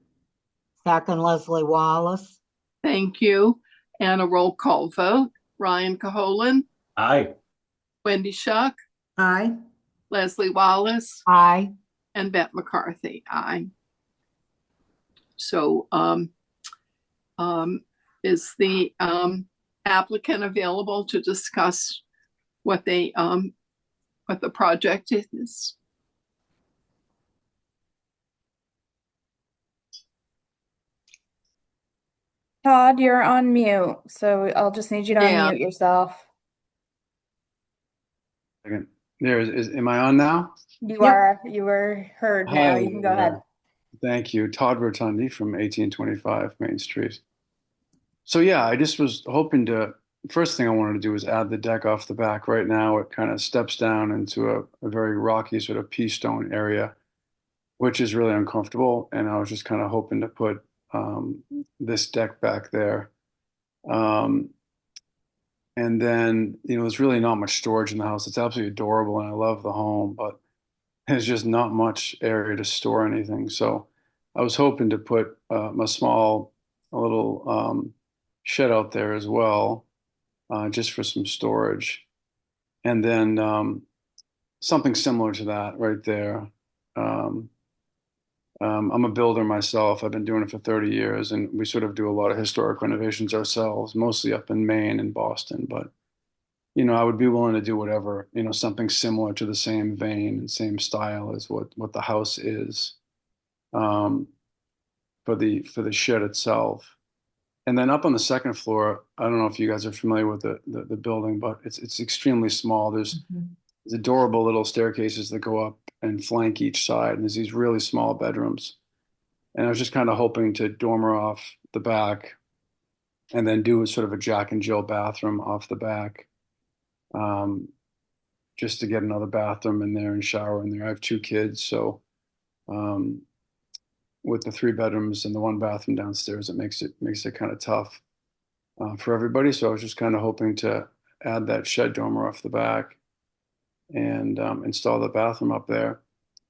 Second, Leslie Wallace. Thank you. And a roll call vote. Ryan Caholen, Aye. Wendy Shuck, Aye. Leslie Wallace, Aye. and Bette McCarthy. Aye. So is the applicant available to discuss what the project is? Todd, you're on mute, so I'll just need you to Yeah. unmute yourself. Second. Am I on now? You Yep. are. You were heard now. Hi, You can go ahead. Thank you. Todd Rotundi from 1825 Main Street. So yeah, I just was hoping first thing I wanted to do was add the deck off the back. Right now, it kind of steps down into a very rocky sort of pea stone area. which is really uncomfortable. And I was just kind of hoping to put this deck back there. And then, there's really not much storage in the house. It's absolutely adorable and I love the home, but there's just not much area to store anything. So I was hoping to put a little shed out there as well, just for some storage. And then something similar to that right there. I'm a builder myself. I've been doing it for 30 years, and we sort of do a lot of historic renovations ourselves, mostly up in Maine and Boston. But, I would be willing to do whatever, something similar to the same vein and same style as what the house is, for the shed itself. And then up on the second floor, I don't know if you guys are familiar with the building, but it's extremely small. There's adorable little staircases that go up and flank each side, and there's these really small bedrooms. And I was just kind of hoping to dormer off the back and then do a sort of a Jack and Jill bathroom off the back, just to get another bathroom in there and shower in there. I have two kids, so with the three bedrooms and the one bathroom downstairs, it makes it kind of tough for everybody. So I was just kind of hoping to add that shed dormer off the back and install the bathroom up there.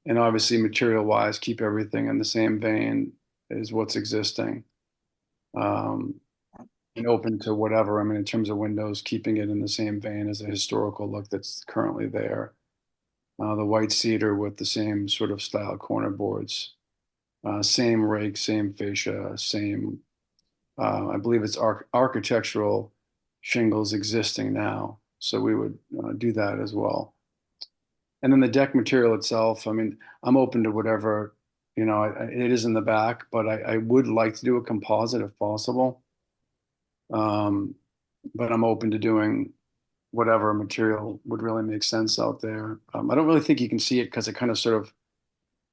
And obviously, material wise, keep everything in the same vein as what's existing. And open to whatever. I mean, in terms of windows, keeping it in the same vein as a historical look that's currently there. The white cedar with the same sort of style corner boards. Same rake, same fascia, same, I believe it's architectural shingles existing now. So we would do that as well. And then the deck material itself, I mean, I'm open to whatever, it is in the back, but I would like to do a composite if possible. But I'm open to doing whatever material would really make sense out there. I don't really think you can see it because it kind of sort of,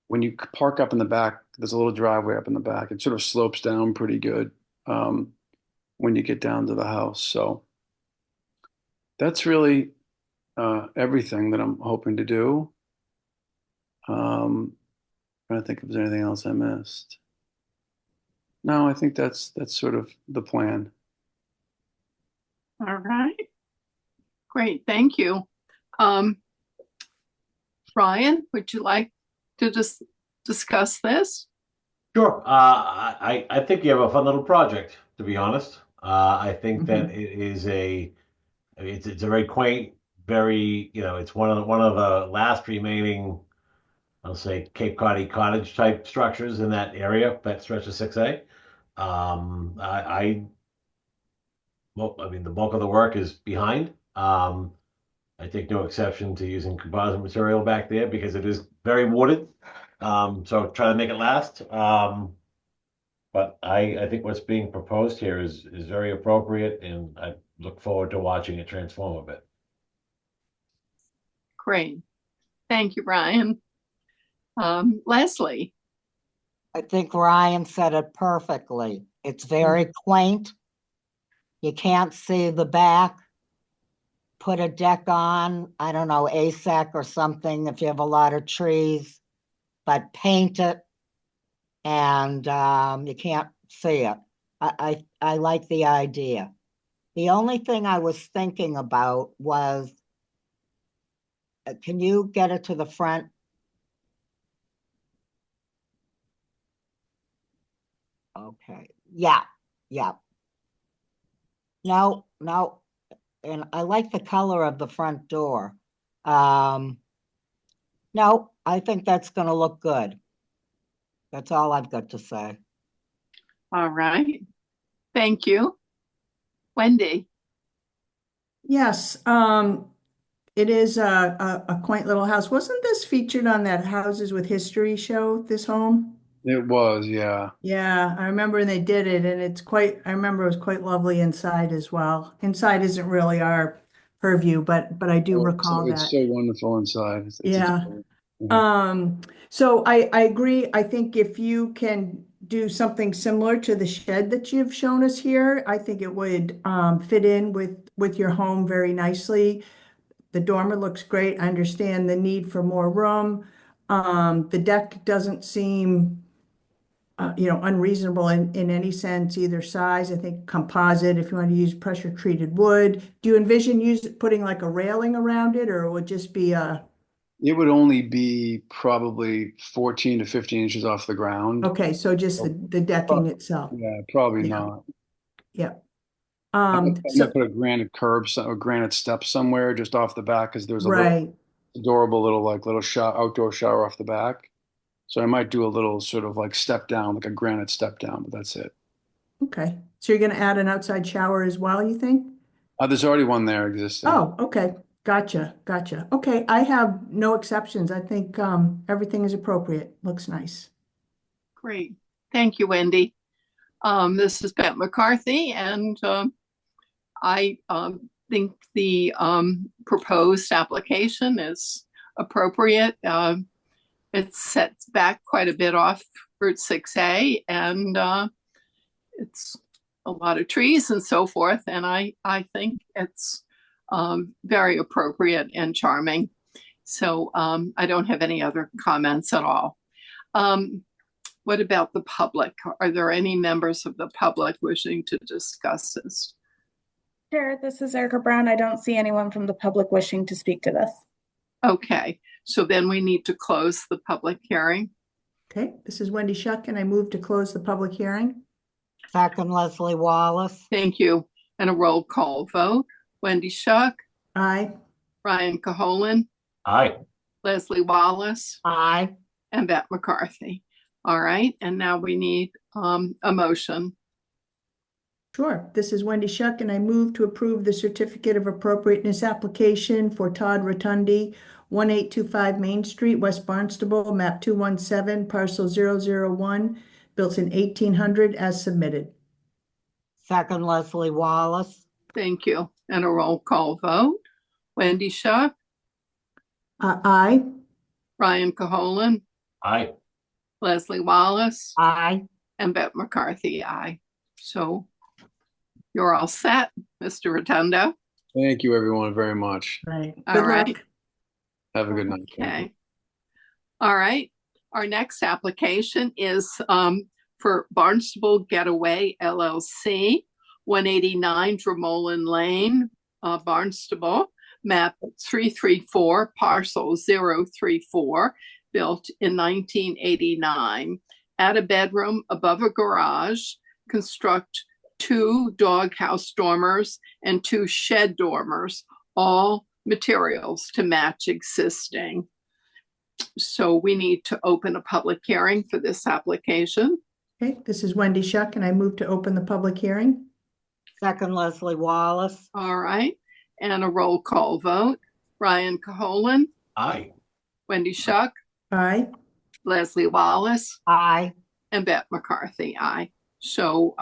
when you park up in the back, there's a little driveway up in the back. It sort of slopes down pretty good when you get down to the house. So that's really everything that I'm hoping to do. Trying to think if there's anything else I missed. No, I think that's sort of the plan. All right. Great, thank you. Ryan, would you like to just discuss this? Sure. I think you have a fun little project, to be honest. I think that it is it's a very quaint, very, it's one of the last remaining, I'll say, Cape Coddy cottage type structures in that area, that stretch of 6A. Well, I mean, the bulk of the work is behind. I take no exception to using composite material back there because it is very wooded. So try to make it last. But I think what's being proposed here is very appropriate, and I look forward to watching it transform a bit. Great. Thank you, Ryan. Leslie. I think Ryan said it perfectly. It's very quaint. You can't see the back. Put a deck on, I don't know, ASAC or something if you have a lot of trees, but paint it and you can't see it. I like the idea. The only thing I was thinking about was, can you get it to the front? Okay, yeah. No, and I like the color of the front door. No, I think that's gonna look good. That's all I've got to say. All right. Thank you. Wendy. Yes, it is a quaint little house. Wasn't this featured on that Houses with History show, this home? It was, yeah. Yeah, I remember they did it, and I remember it was quite lovely inside as well. Inside isn't really our purview, but I do recall that. It's so wonderful inside. It's Yeah. adorable. So I agree. I think if you can do something similar to the shed that you've shown us here, I think it would fit in with your home very nicely. The dormer looks great. I understand the need for more room. The deck doesn't seem, unreasonable in any sense, either size. I think composite, if you want to use pressure treated wood. Do you envision putting like a railing around it, or it would just be It would only be probably 14 to 15 inches off the ground. okay, so just the decking itself. Yeah, probably Yeah. not. Yeah. I might So, put a granite curb or granite step somewhere just off the back because there's a little right. adorable little outdoor shower off the back. So I might do a little sort of like step down, like a granite step down, but that's it. Okay. So you're going to add an outside shower as well, you think? There's already one there existing. Oh, okay. Gotcha. Gotcha. Okay. I have no exceptions. I think everything is appropriate. Looks nice. Great. Thank you, Wendy. This is Bette McCarthy, and I think the proposed application is appropriate. It's set back quite a bit off Route 6A, and it's a lot of trees and so forth. And I think it's very appropriate and charming. So I don't have any other comments at all. What about the public? Are there any members of the public wishing to discuss this? Chair, this is Erica Brown. I don't see anyone from the public wishing to speak to this. Okay, so then we need to close the public hearing. Okay. This is Wendy Shuck, and I move to close the public hearing. Second, Leslie Wallace. Thank you. And a roll call vote. Wendy Shuck, Aye. Ryan Caholen, Aye. Leslie Wallace, Aye. and Bette McCarthy. All right, and now we need a motion. Sure. This is Wendy Shuck, and I move to approve the certificate of appropriateness application for Todd Rotundi, 1825 Main Street, West Barnstable, map 217, parcel 001, built in 1800 as submitted. Second, Leslie Wallace. Thank you. And a roll call vote. Wendy Shuck, Aye. Ryan Caholen, Aye. Leslie Wallace, Aye. and Bette McCarthy, aye. So you're all set, Mr. Rotundo. Thank you, everyone, very much. Right. All Good right. luck. Have a good night. Okay. All right. Our next application is for Barnstable Getaway LLC, 189 Dromoland Lane, Barnstable, map 334, parcel 034, built in 1989. Add a bedroom above a garage, construct 2 doghouse dormers and 2 shed dormers, all materials to match existing. So we need to open a public hearing for this application. Okay, this is Wendy Shuck, and I move to open the public hearing. Second, Leslie Wallace. All right, and a roll call vote. Ryan Caholen, Aye. Wendy Shuck, Aye. Leslie Wallace, Aye. and Bette McCarthy, aye. So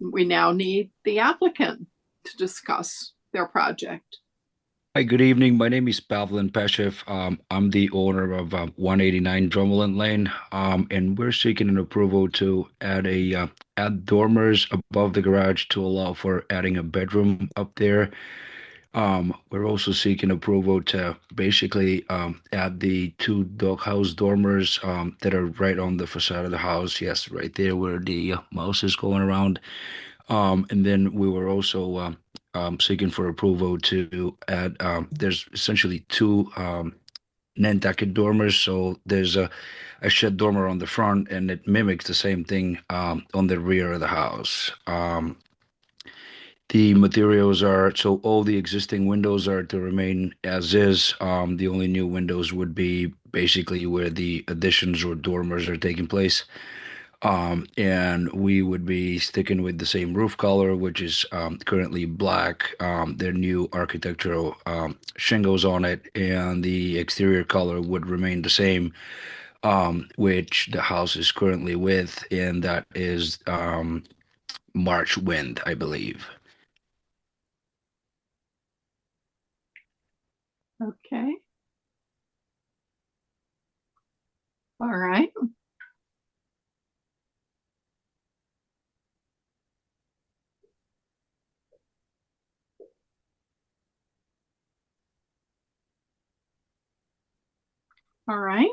we now need the applicant to discuss their project. Hi, good evening. My name is Pavlin Peshev. I'm the owner of 189 Dromoland Lane, and we're seeking an approval to add dormers above the garage to allow for adding a bedroom up there. We're also seeking approval to basically add the 2 doghouse dormers that are right on the facade of the house. Yes, right there where the mouse is going around. And then we were also seeking for approval to add, there's essentially 2 Nantucket dormers. So there's a shed dormer on the front, and it mimics the same thing on the rear of the house. The materials are, so all the existing windows are to remain as is. The only new windows would be basically where the additions or dormers are taking place. And we would be sticking with the same roof color, which is currently black. There are new architectural shingles on it, and the exterior color would remain the same, which the house is currently with, and that is March wind, I believe. Okay. All right. All right.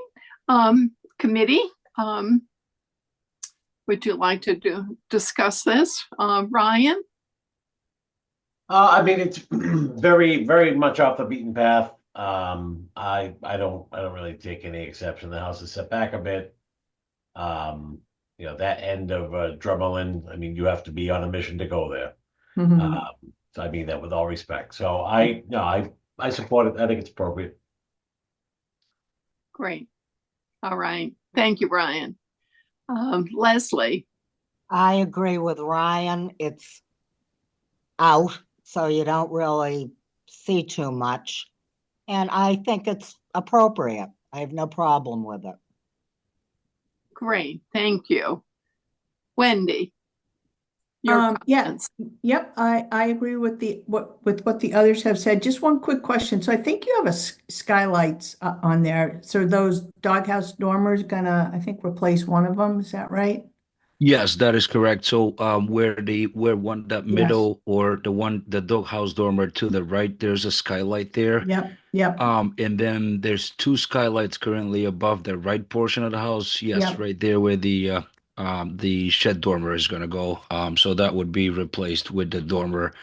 Committee, would you like to discuss this? Ryan? I mean, it's very, very much off the beaten path. I don't really take any exception. The house is set back a bit. That end of Drummerlin, I mean, you have to be on a mission to go there. Mhm. So I mean that with all respect. So I support it. I think it's appropriate. Great. All right. Thank you, Ryan. Leslie? I agree with Ryan. It's out, so you don't really see too much. And I think it's appropriate. I have no problem with it. Great. Thank you. Wendy? Yeah, yep, I agree with what the others have said. Just one quick question. So I think you have a skylights on there. So those doghouse dormers gonna, I think, replace one of them. Is that right? Yes, that is correct. So where that Yes. middle or the doghouse dormer to the right, there's a skylight there. Yep. And then there's two skylights currently above the right portion of the house. Yes, Yep. right there where the shed dormer is gonna go. So that would be replaced with the dormer.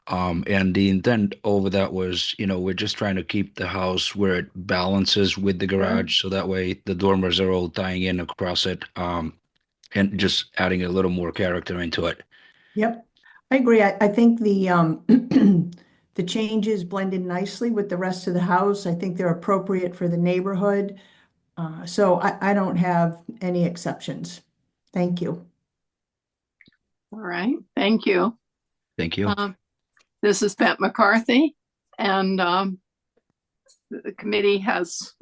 And the intent over that was, we're just trying to keep the house where it balances with the garage, so that way the dormers are all tying in across it. And just adding a little more character into it. Yep, I agree. I think the the changes blend in nicely with the rest of the house. I think they're appropriate for the neighborhood. So I don't have any exceptions. Thank you. All right. Thank you. Thank you. This is Bette McCarthy, and the committee has,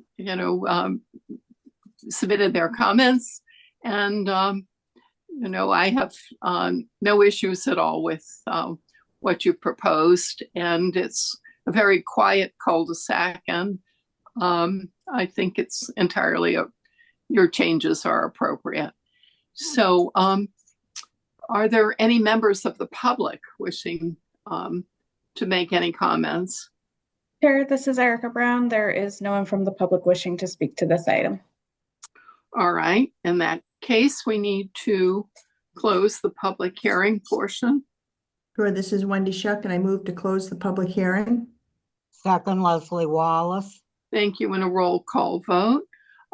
submitted their comments, and I have no issues at all with what you proposed, and it's a very quiet cul-de-sac, and I think it's entirely your changes are appropriate. So, are there any members of the public wishing to make any comments? Chair, this is Erica Brown. There is no one from the public wishing to speak to this item. All right. In that case, we need to close the public hearing portion. Sure, this is Wendy Shuck, and I move to close the public hearing. Second, Leslie Wallace. Thank you. In a roll call vote.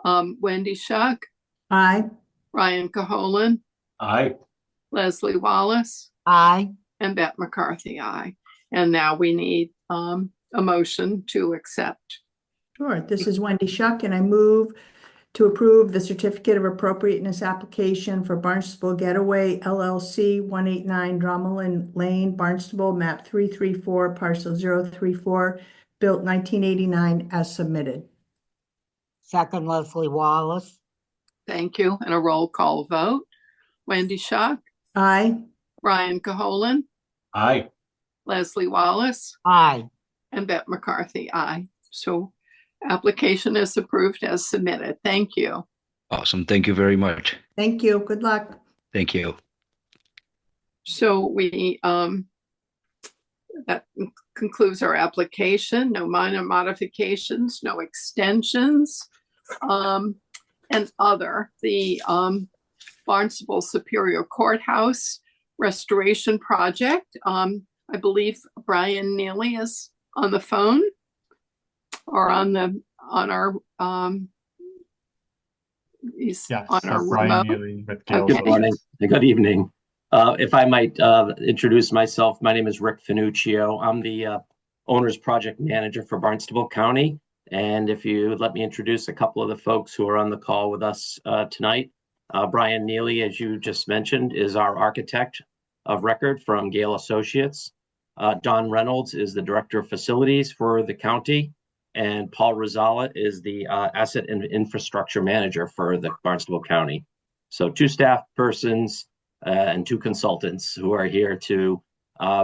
Wendy Shuck. Aye. Ryan Caholen. Aye. Leslie Wallace. Aye. And Bette McCarthy, aye. And now we need a motion to accept. Sure, this is Wendy Shuck, and I move to approve the certificate of appropriateness application for Barnstable Getaway LLC, 189 Drummerlin Lane, Barnstable, map 334, parcel 034, built 1989 as submitted. Second, Leslie Wallace. Thank you. And a roll call vote. Wendy Shuck. Aye. Ryan Caholen. Aye. Leslie Wallace. Aye. And Bette McCarthy, aye. So application is approved as submitted. Thank you. Awesome. Thank you very much. Thank you. Good luck. Thank you. So that concludes our application. No minor modifications, no extensions, and other. The Barnstable Superior Courthouse restoration project. I believe Brian Neely is on the phone or on our he's on our Brian remote. Neely with Gale. Okay. Good morning. Good evening. If I might introduce myself, my name is Rick Finuccio. I'm the owner's project manager for Barnstable County. And if you would let me introduce a couple of the folks who are on the call with us tonight. Brian Neely, as you just mentioned, is our architect of record from Gale Associates. Don Reynolds is the director of facilities for the county. And Paul Rosala is the asset and infrastructure manager for the Barnstable County. So 2 staff persons and 2 consultants who are here to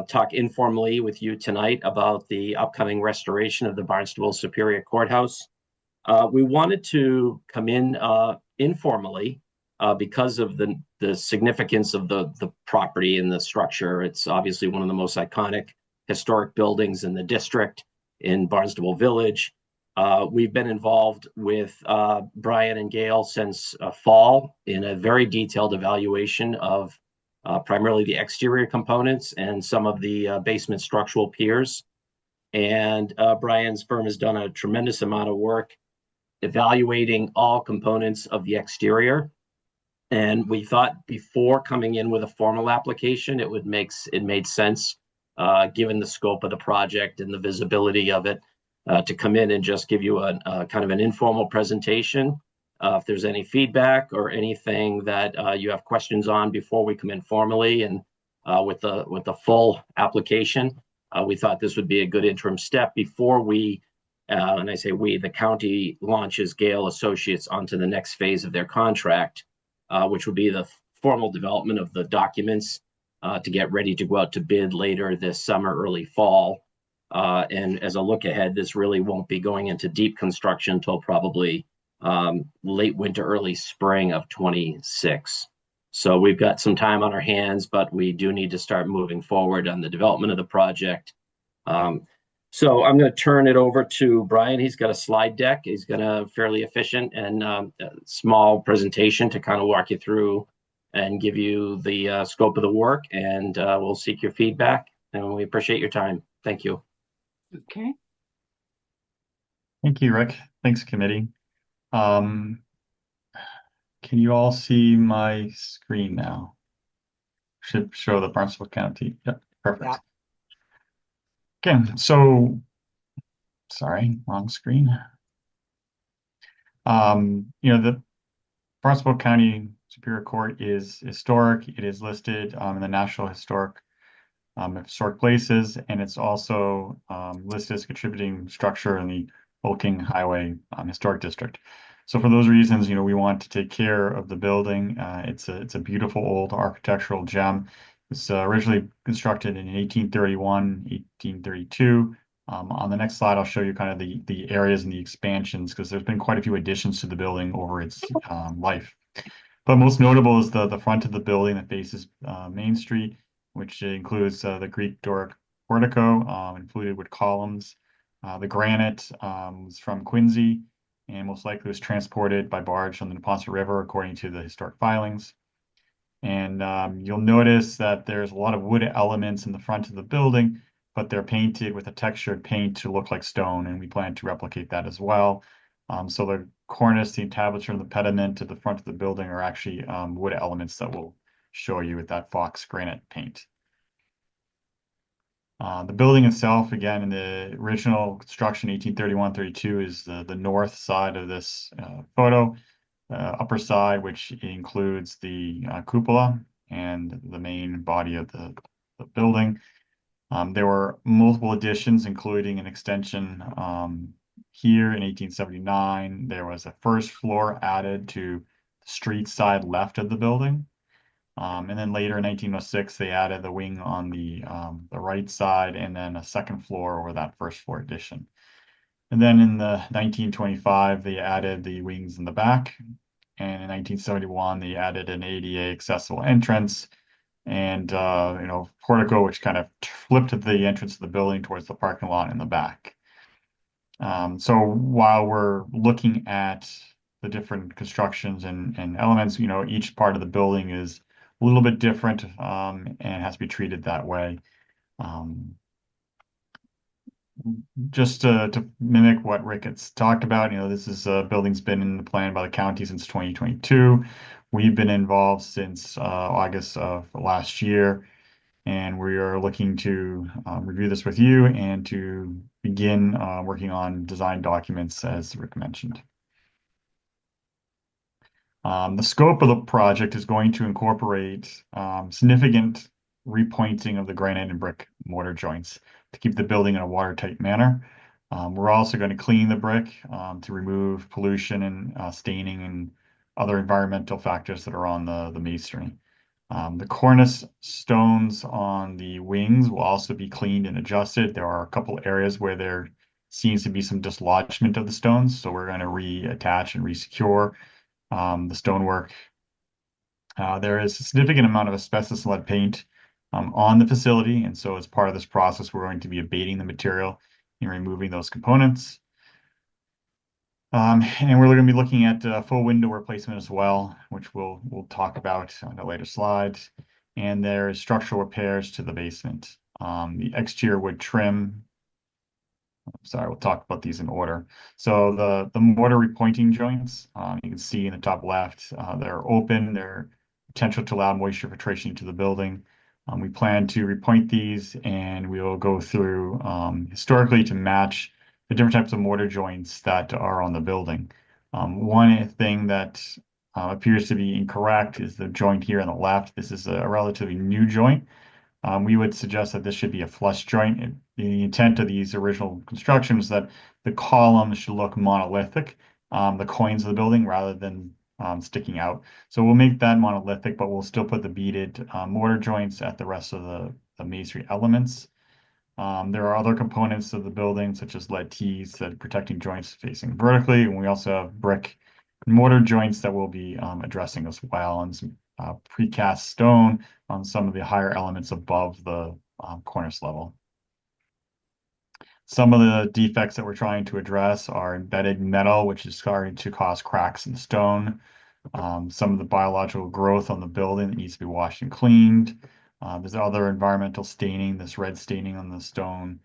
talk informally with you tonight about the upcoming restoration of the Barnstable Superior Courthouse. We wanted to come in informally because of the significance of the property and the structure. It's obviously one of the most iconic historic buildings in the district in Barnstable Village. We've been involved with Brian and Gail since fall in a very detailed evaluation of primarily the exterior components and some of the basement structural piers. And Brian's firm has done a tremendous amount of work evaluating all components of the exterior. And we thought before coming in with a formal application, it made sense, given the scope of the project and the visibility of it, to come in and just give you a kind of an informal presentation. If there's any feedback or anything that you have questions on before we come in formally and with the full application, we thought this would be a good interim step before we, and I say we, the county launches Gale Associates onto the next phase of their contract, which would be the formal development of the documents to get ready to go out to bid later this summer, early fall. And as a look ahead, this really won't be going into deep construction until probably late winter, early spring of 26. So we've got some time on our hands, but we do need to start moving forward on the development of the project. So I'm going to turn it over to Brian. He's got a slide deck. He's got a fairly efficient and small presentation to kind of walk you through and give you the scope of the work. And we'll seek your feedback. And we appreciate your time. Thank you. Okay. Thank you, Rick. Thanks, committee. Can you all see my screen now? Should show the Barnstable County. Yep, perfect. Yeah. Okay, so sorry, wrong screen. The Barnstable County Superior Court is historic. It is listed in the National Historic Places, and it's also listed as a contributing structure in the Old King Highway Historic District. So for those reasons, we want to take care of the building. It's a beautiful old architectural gem. It's originally constructed in 1831, 1832. On the next slide, I'll show you kind of the areas and the expansions, because there's been quite a few additions to the building over its life. But most notable is the front of the building that faces Main Street, which includes the Greek Doric portico, included with columns. The granite was from Quincy and most likely was transported by barge on the Neponset River, according to the historic filings. And you'll notice that there's a lot of wood elements in the front of the building, but they're painted with a textured paint to look like stone, and we plan to replicate that as well. So the cornice, the entablature, and the pediment at the front of the building are actually wood elements that we'll show you with that fox granite paint. The building itself, again, in the original construction, 1831-32, is the north side of this photo. Upper side, which includes the cupola and the main body of the building. There were multiple additions, including an extension here in 1879. There was a first floor added to the street side left of the building. And then later in 1906, they added the wing on the right side, and then a second floor over that first floor addition. And then in the 1925, they added the wings in the back. And in 1971, they added an ADA accessible entrance and, portico, which kind of flipped the entrance of the building towards the parking lot in the back. So while we're looking at the different constructions and elements, each part of the building is a little bit different and has to be treated that way. Just to mimic what Rick has talked about, this is a building's been in the plan by the county since 2022. We've been involved since August of last year, and we are looking to review this with you and to begin working on design documents, as Rick mentioned. The scope of the project is going to incorporate significant repointing of the granite and brick mortar joints to keep the building in a watertight manner. We're also going to clean the brick to remove pollution and staining and other environmental factors that are on the masonry. The cornice stones on the wings will also be cleaned and adjusted. There are a couple areas where there seems to be some dislodgement of the stones, so we're going to reattach and resecure the stonework. There is a significant amount of asbestos lead paint on the facility, and so as part of this process, we're going to be abating the material and removing those components. And we're going to be looking at full window replacement as well, which we'll talk about on a later slide. And there is structural repairs to the basement. The exterior wood trim. Sorry, we'll talk about these in order. So the mortar repointing joints, you can see in the top left, they're open. They're potential to allow moisture filtration into the building. We plan to repoint these, and we will go through historically to match the different types of mortar joints that are on the building. One thing that appears to be incorrect is the joint here on the left. This is a relatively new joint. We would suggest that this should be a flush joint. The intent of these original constructions is that the columns should look monolithic, the coins of the building, rather than sticking out. So we'll make that monolithic, but we'll still put the beaded mortar joints at the rest of the masonry elements. There are other components of the building, such as lead tees that protecting joints facing vertically, and we also have brick and mortar joints that we'll be addressing as well, and some precast stone on some of the higher elements above the cornice level. Some of the defects that we're trying to address are embedded metal, which is starting to cause cracks in stone. Some of the biological growth on the building that needs to be washed and cleaned. There's other environmental staining, this red staining on the stone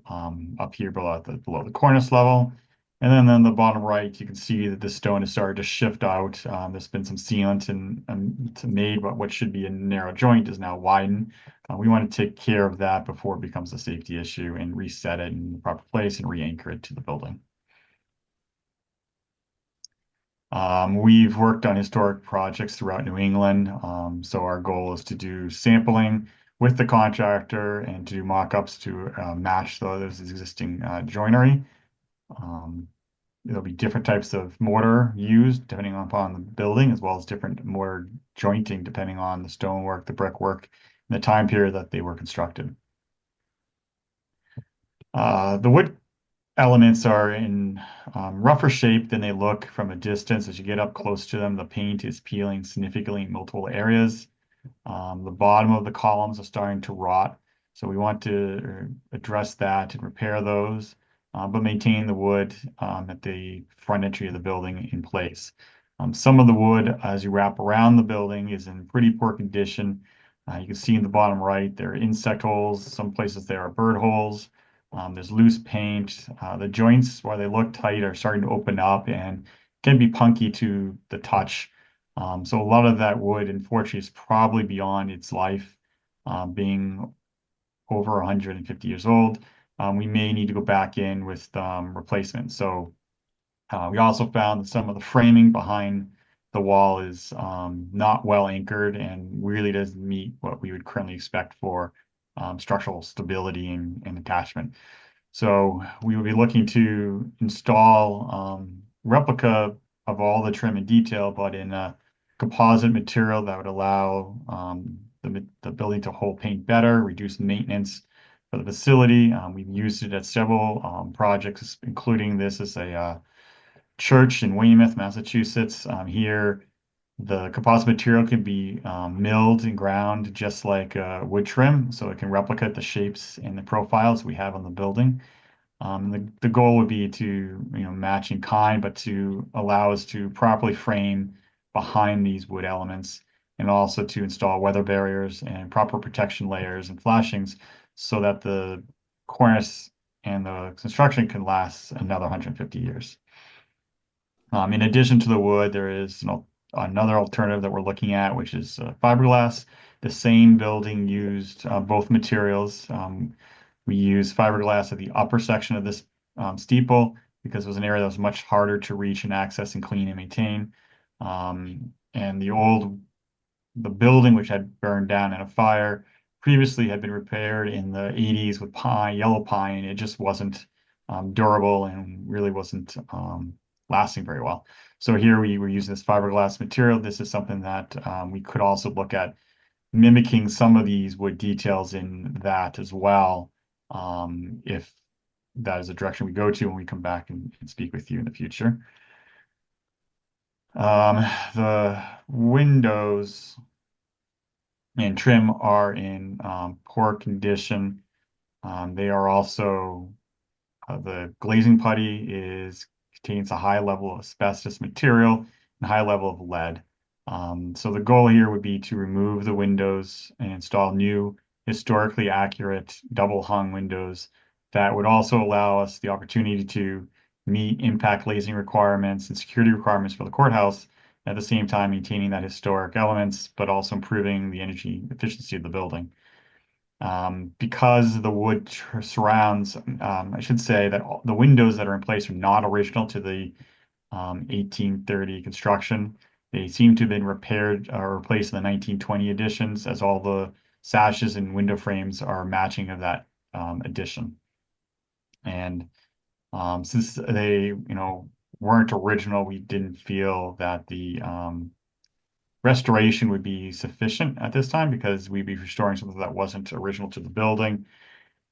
up here below the cornice level. And then on the bottom right, you can see that the stone has started to shift out. There's been some sealant and made, but what should be a narrow joint is now widened. We want to take care of that before it becomes a safety issue and reset it in the proper place and re-anchor it to the building. We've worked on historic projects throughout New England. So our goal is to do sampling with the contractor and to do mock-ups to match those existing joinery. There'll be different types of mortar used depending upon the building, as well as different mortar jointing depending on the stonework, the brickwork, and the time period that they were constructed. The wood elements are in rougher shape than they look from a distance. As you get up close to them, the paint is peeling significantly in multiple areas. The bottom of the columns are starting to rot. So we want to address that and repair those, but maintain the wood at the front entry of the building in place. Some of the wood, as you wrap around the building, is in pretty poor condition. You can see in the bottom right, there are insect holes. Some places there are bird holes. There's loose paint. The joints, while they look tight, are starting to open up and can be punky to the touch. So a lot of that wood, unfortunately, is probably beyond its life, being over 150 years old. We may need to go back in with replacement. So we also found that some of the framing behind the wall is not well anchored and really doesn't meet what we would currently expect for structural stability and attachment. So we will be looking to install replica of all the trim and detail, but in a composite material that would allow the building to hold paint better, reduce maintenance for the facility. We've used it at several projects, including this as a church in Weymouth, Massachusetts. Here, the composite material can be milled and ground just like wood trim, so it can replicate the shapes and the profiles we have on the building. The goal would be to match in kind, but to allow us to properly frame behind these wood elements, and also to install weather barriers and proper protection layers and flashings so that the cornice and the construction can last another 150 years. In addition to the wood, there is another alternative that we're looking at, which is fiberglass. The same building used both materials. We use fiberglass at the upper section of this steeple because it was an area that was much harder to reach and access and clean and maintain. And the building, which had burned down in a fire, previously had been repaired in the 80s with yellow pine. It just wasn't durable and really wasn't lasting very well. So here we were using this fiberglass material. This is something that we could also look at mimicking some of these wood details in that as well, if that is the direction we go to when we come back and speak with you in the future. The windows and trim are in poor condition. They are also, the glazing putty is contains a high level of asbestos material and high level of lead. So the goal here would be to remove the windows and install new, historically accurate double hung windows that would also allow us the opportunity to meet impact glazing requirements and security requirements for the courthouse, at the same time maintaining that historic elements, but also improving the energy efficiency of the building. Because the wood surrounds, I should say that the windows that are in place are not original to the 1830 construction. They seem to have been repaired or replaced in the 1920 editions, as all the sashes and window frames are matching of that edition. And since they, weren't original, we didn't feel that the restoration would be sufficient at this time because we'd be restoring something that wasn't original to the building.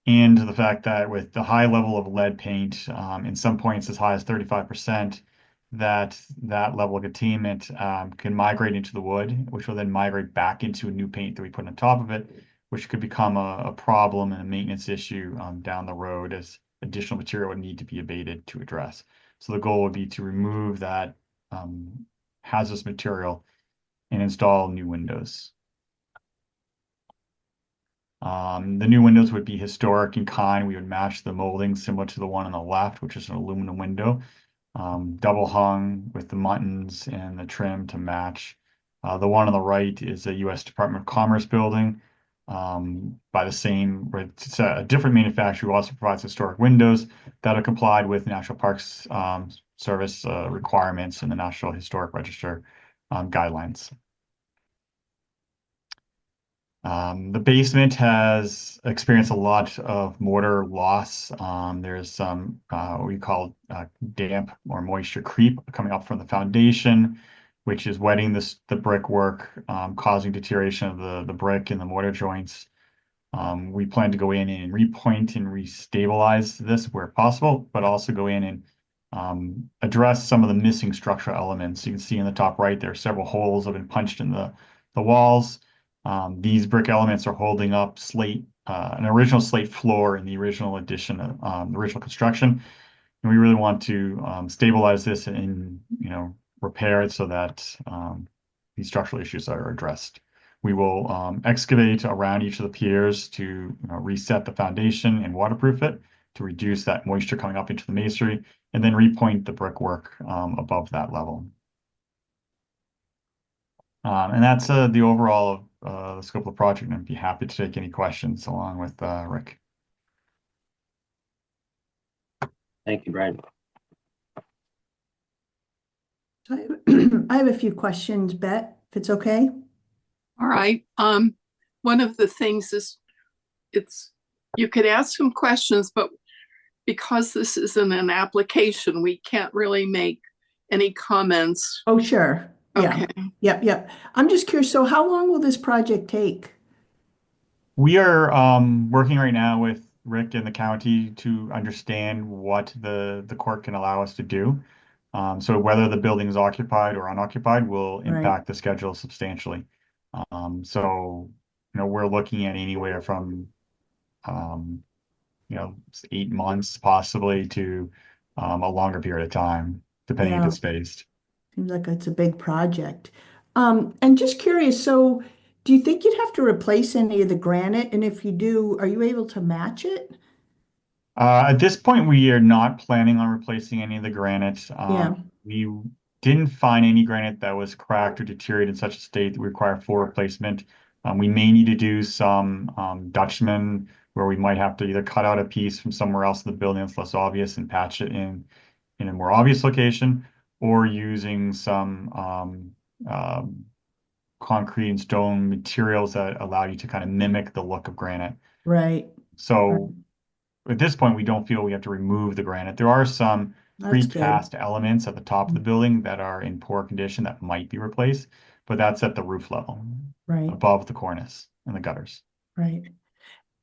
And the fact that with the high level of lead paint, in some points as high as 35%, that level of containment can migrate into the wood, which will then migrate back into a new paint that we put on top of it, which could become a problem and a maintenance issue down the road, as additional material would need to be abated to address. So the goal would be to remove that hazardous material and install new windows. The new windows would be historic in kind. We would match the molding similar to the one on the left, which is an aluminum window, double hung with the muttons and the trim to match. The one on the right is a U.S. Department of Commerce building by the same, it's a different manufacturer who also provides historic windows that are complied with National Parks Service requirements and the National Historic Register guidelines. The basement has experienced a lot of mortar loss. There's some what we call damp or moisture creep coming up from the foundation, which is wetting the brickwork, causing deterioration of the brick and the mortar joints. We plan to go in and repoint and restabilize this where possible, but also go in and address some of the missing structural elements. You can see in the top right, there are several holes that have been punched in the walls. These brick elements are holding up slate, an original slate floor in the original edition of the original construction. And we really want to stabilize this and repair it so that these structural issues are addressed. We will excavate around each of the piers to reset the foundation and waterproof it to reduce that moisture coming up into the masonry, and then repoint the brickwork above that level. And that's the overall the scope of the project, and I'd be happy to take any questions along with Rick. Thank you, Brian. I have a few questions, Bet, if it's okay. All right. One of the things is you could ask some questions, but because this isn't an application, we can't really make any comments. Oh, sure. Yeah. Okay. Yep. I'm just curious, so how long will this project take? We are working right now with Rick and the county to understand what the court can allow us to do. So whether the building is occupied or unoccupied will impact the schedule substantially. So we're looking at anywhere from 8 months possibly to a longer period of time, depending if it's spaced. Seems like it's a big project. And just curious, so do you think you'd have to replace any of the granite? And if you do, are you able to match it? At this point, we are not planning on replacing any of the granite. We didn't find any granite that was cracked or deteriorated in such a state that we require full replacement. We may need to do some Dutchman, where we might have to either cut out a piece from somewhere else in the building that's less obvious and patch it in a more obvious location, or using some concrete and stone materials that allow you to kind of mimic the look of granite. Right. So at this point, we don't feel we have to remove the granite. There are some precast elements at the top of the building that are in poor condition that might be replaced, but that's at the roof level, above the cornice and the gutters. Right.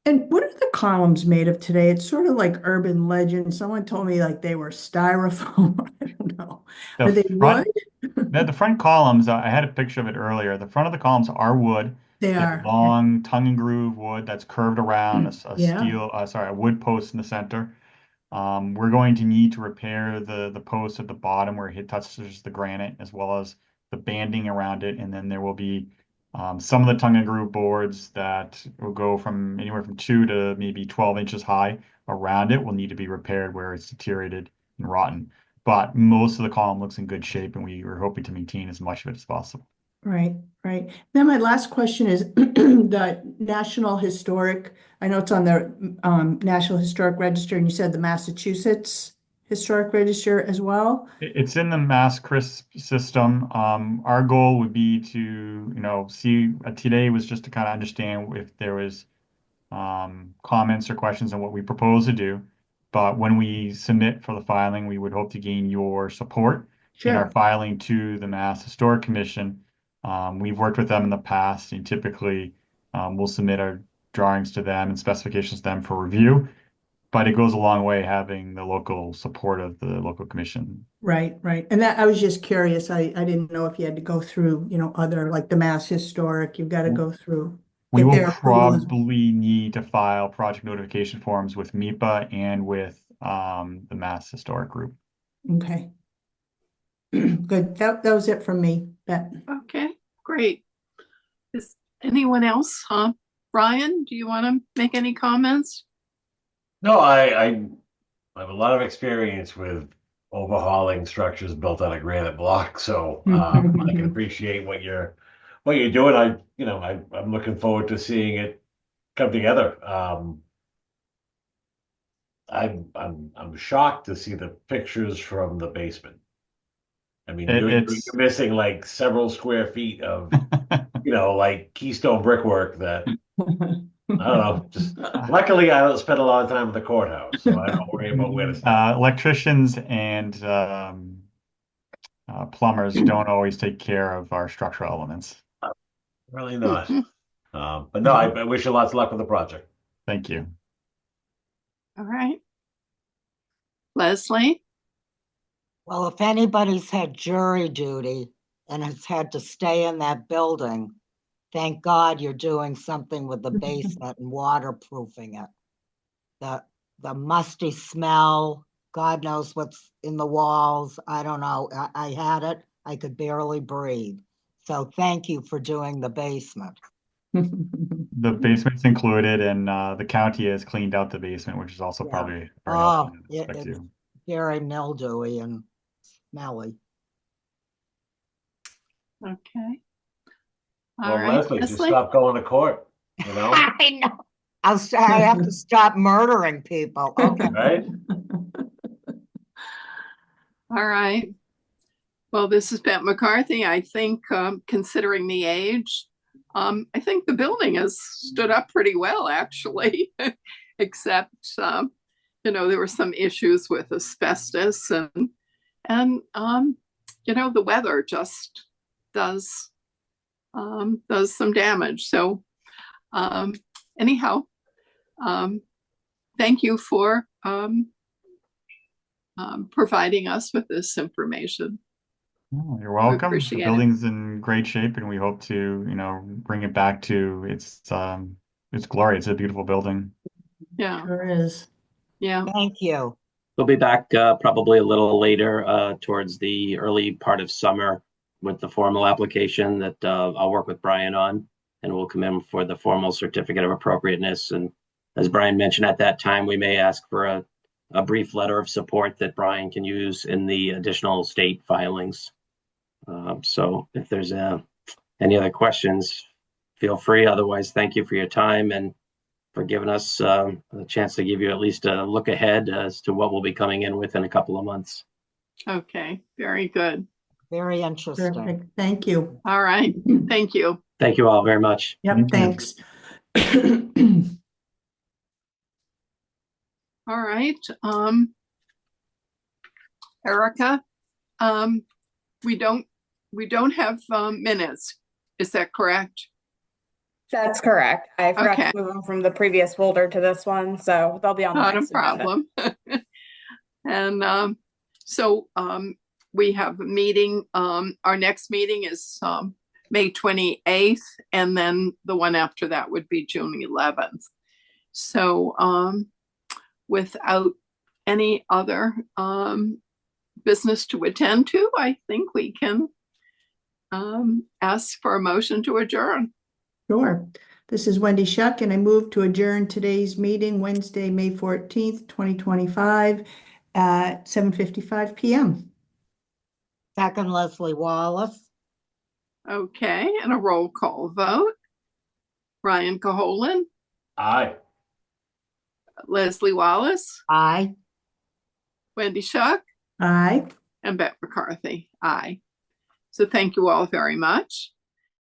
And what are the columns made of today? It's sort of like urban legend. Someone told me like they were styrofoam. I don't know. Are they wood? The front columns, I had a picture of it earlier. The front of the columns are wood. They're long tongue and groove wood that's curved around a wood post in the center. We're going to need to repair the post at the bottom where it touches the granite, as well as the banding around it. And then there will be some of the tongue and groove boards that will go from anywhere from 2 to maybe 12 inches high around it will need to be repaired where it's deteriorated and rotten. But most of the column looks in good shape, and we were hoping to maintain as much of it as possible. Right, right. Then my last question is the National Historic, I know it's on the National Historic Register, and you said the Massachusetts Historic Register as well? It's in the Mass CRISP system. Our goal would be to, see today was just to kind of understand if there was comments or questions on what we propose to do. But when we submit for the filing, we would hope to gain your support in our Sure. filing to the Mass Historic Commission. We've worked with them in the past, and typically we'll submit our drawings to them and specifications to them for review. But it goes a long way having the local support of the local commission. Right, right. And that I was just curious. I didn't know if you had to go through, other like the Mass Historic, you've got to go through. We Get will their approval as well. probably need to file project notification forms with MIPA and with the Mass Historic Group. Okay. Good. That was it from me. Bet. Okay, great. Is anyone else, Brian, do you want to make any comments? No, I have a lot of experience with overhauling structures built out of granite block, so I can appreciate what you're doing. I'm looking forward to seeing it come together. I'm shocked to see the pictures from the basement. I mean, you're missing like several square feet of, like Keystone brickwork that I don't know. Just luckily, I don't spend a lot of time at the courthouse, so I don't worry about where to stop. Electricians and plumbers don't always take care of our structural elements. Really not. But no, I wish you lots of luck with the project. Thank you. All right. Leslie? Well, if anybody's had jury duty and has had to stay in that building, thank God you're doing something with the basement and waterproofing it. The musty smell, God knows what's in the walls. I don't know. I had it. I could barely breathe. So thank you for doing the basement. The basement's included, and the county has cleaned out the basement, which is also probably very helpful in that respect It's too. very mildewy and smelly. Okay. Well, All right, Leslie, just Leslie? stop going to court, I know. I have to stop murdering people. Okay. Right? All right. Well, this is Bette McCarthy. I think, considering the age, I think the building has stood up pretty well, actually, except, there were some issues with asbestos and the weather just does some damage. So, anyhow, thank you for providing us with this information. Oh, you're welcome. The Appreciate it. building's in great shape, and we hope to, bring it back to its glory. It's a beautiful building. Yeah, Sure is. yeah. Thank you. We'll be back probably a little later towards the early part of summer with the formal application that I'll work with Brian on, and we'll come in for the formal certificate of appropriateness. And as Brian mentioned, at that time, we may ask for a brief letter of support that Brian can use in the additional state filings. So if there's any other questions, feel free. Otherwise, thank you for your time and for giving us a chance to give you at least a look ahead as to what will be coming in within a couple of months. Okay, very good. Very interesting. Perfect. Thank you. All right, thank you. Thank you all very much. Yep, thanks. All right, Erica, we don't have minutes. Is that correct? That's correct. I forgot Okay. to move them from the previous folder to this one, so they'll be on the Not a next agenda. problem. And so we have a meeting. Our next meeting is May 28th, and then the one after that would be June 11th. So without any other business to attend to, I think we can ask for a motion to adjourn. Sure. This is Wendy Shuck, and I move to adjourn today's meeting, Wednesday, May 14th, 2025 at 7:55 p.m. Second, Leslie Wallace. Okay, and a roll call vote. Ryan Caholen, Aye. Leslie Wallace, Aye. Wendy Shuck, Aye. and Bette McCarthy. Aye. So thank you all very much.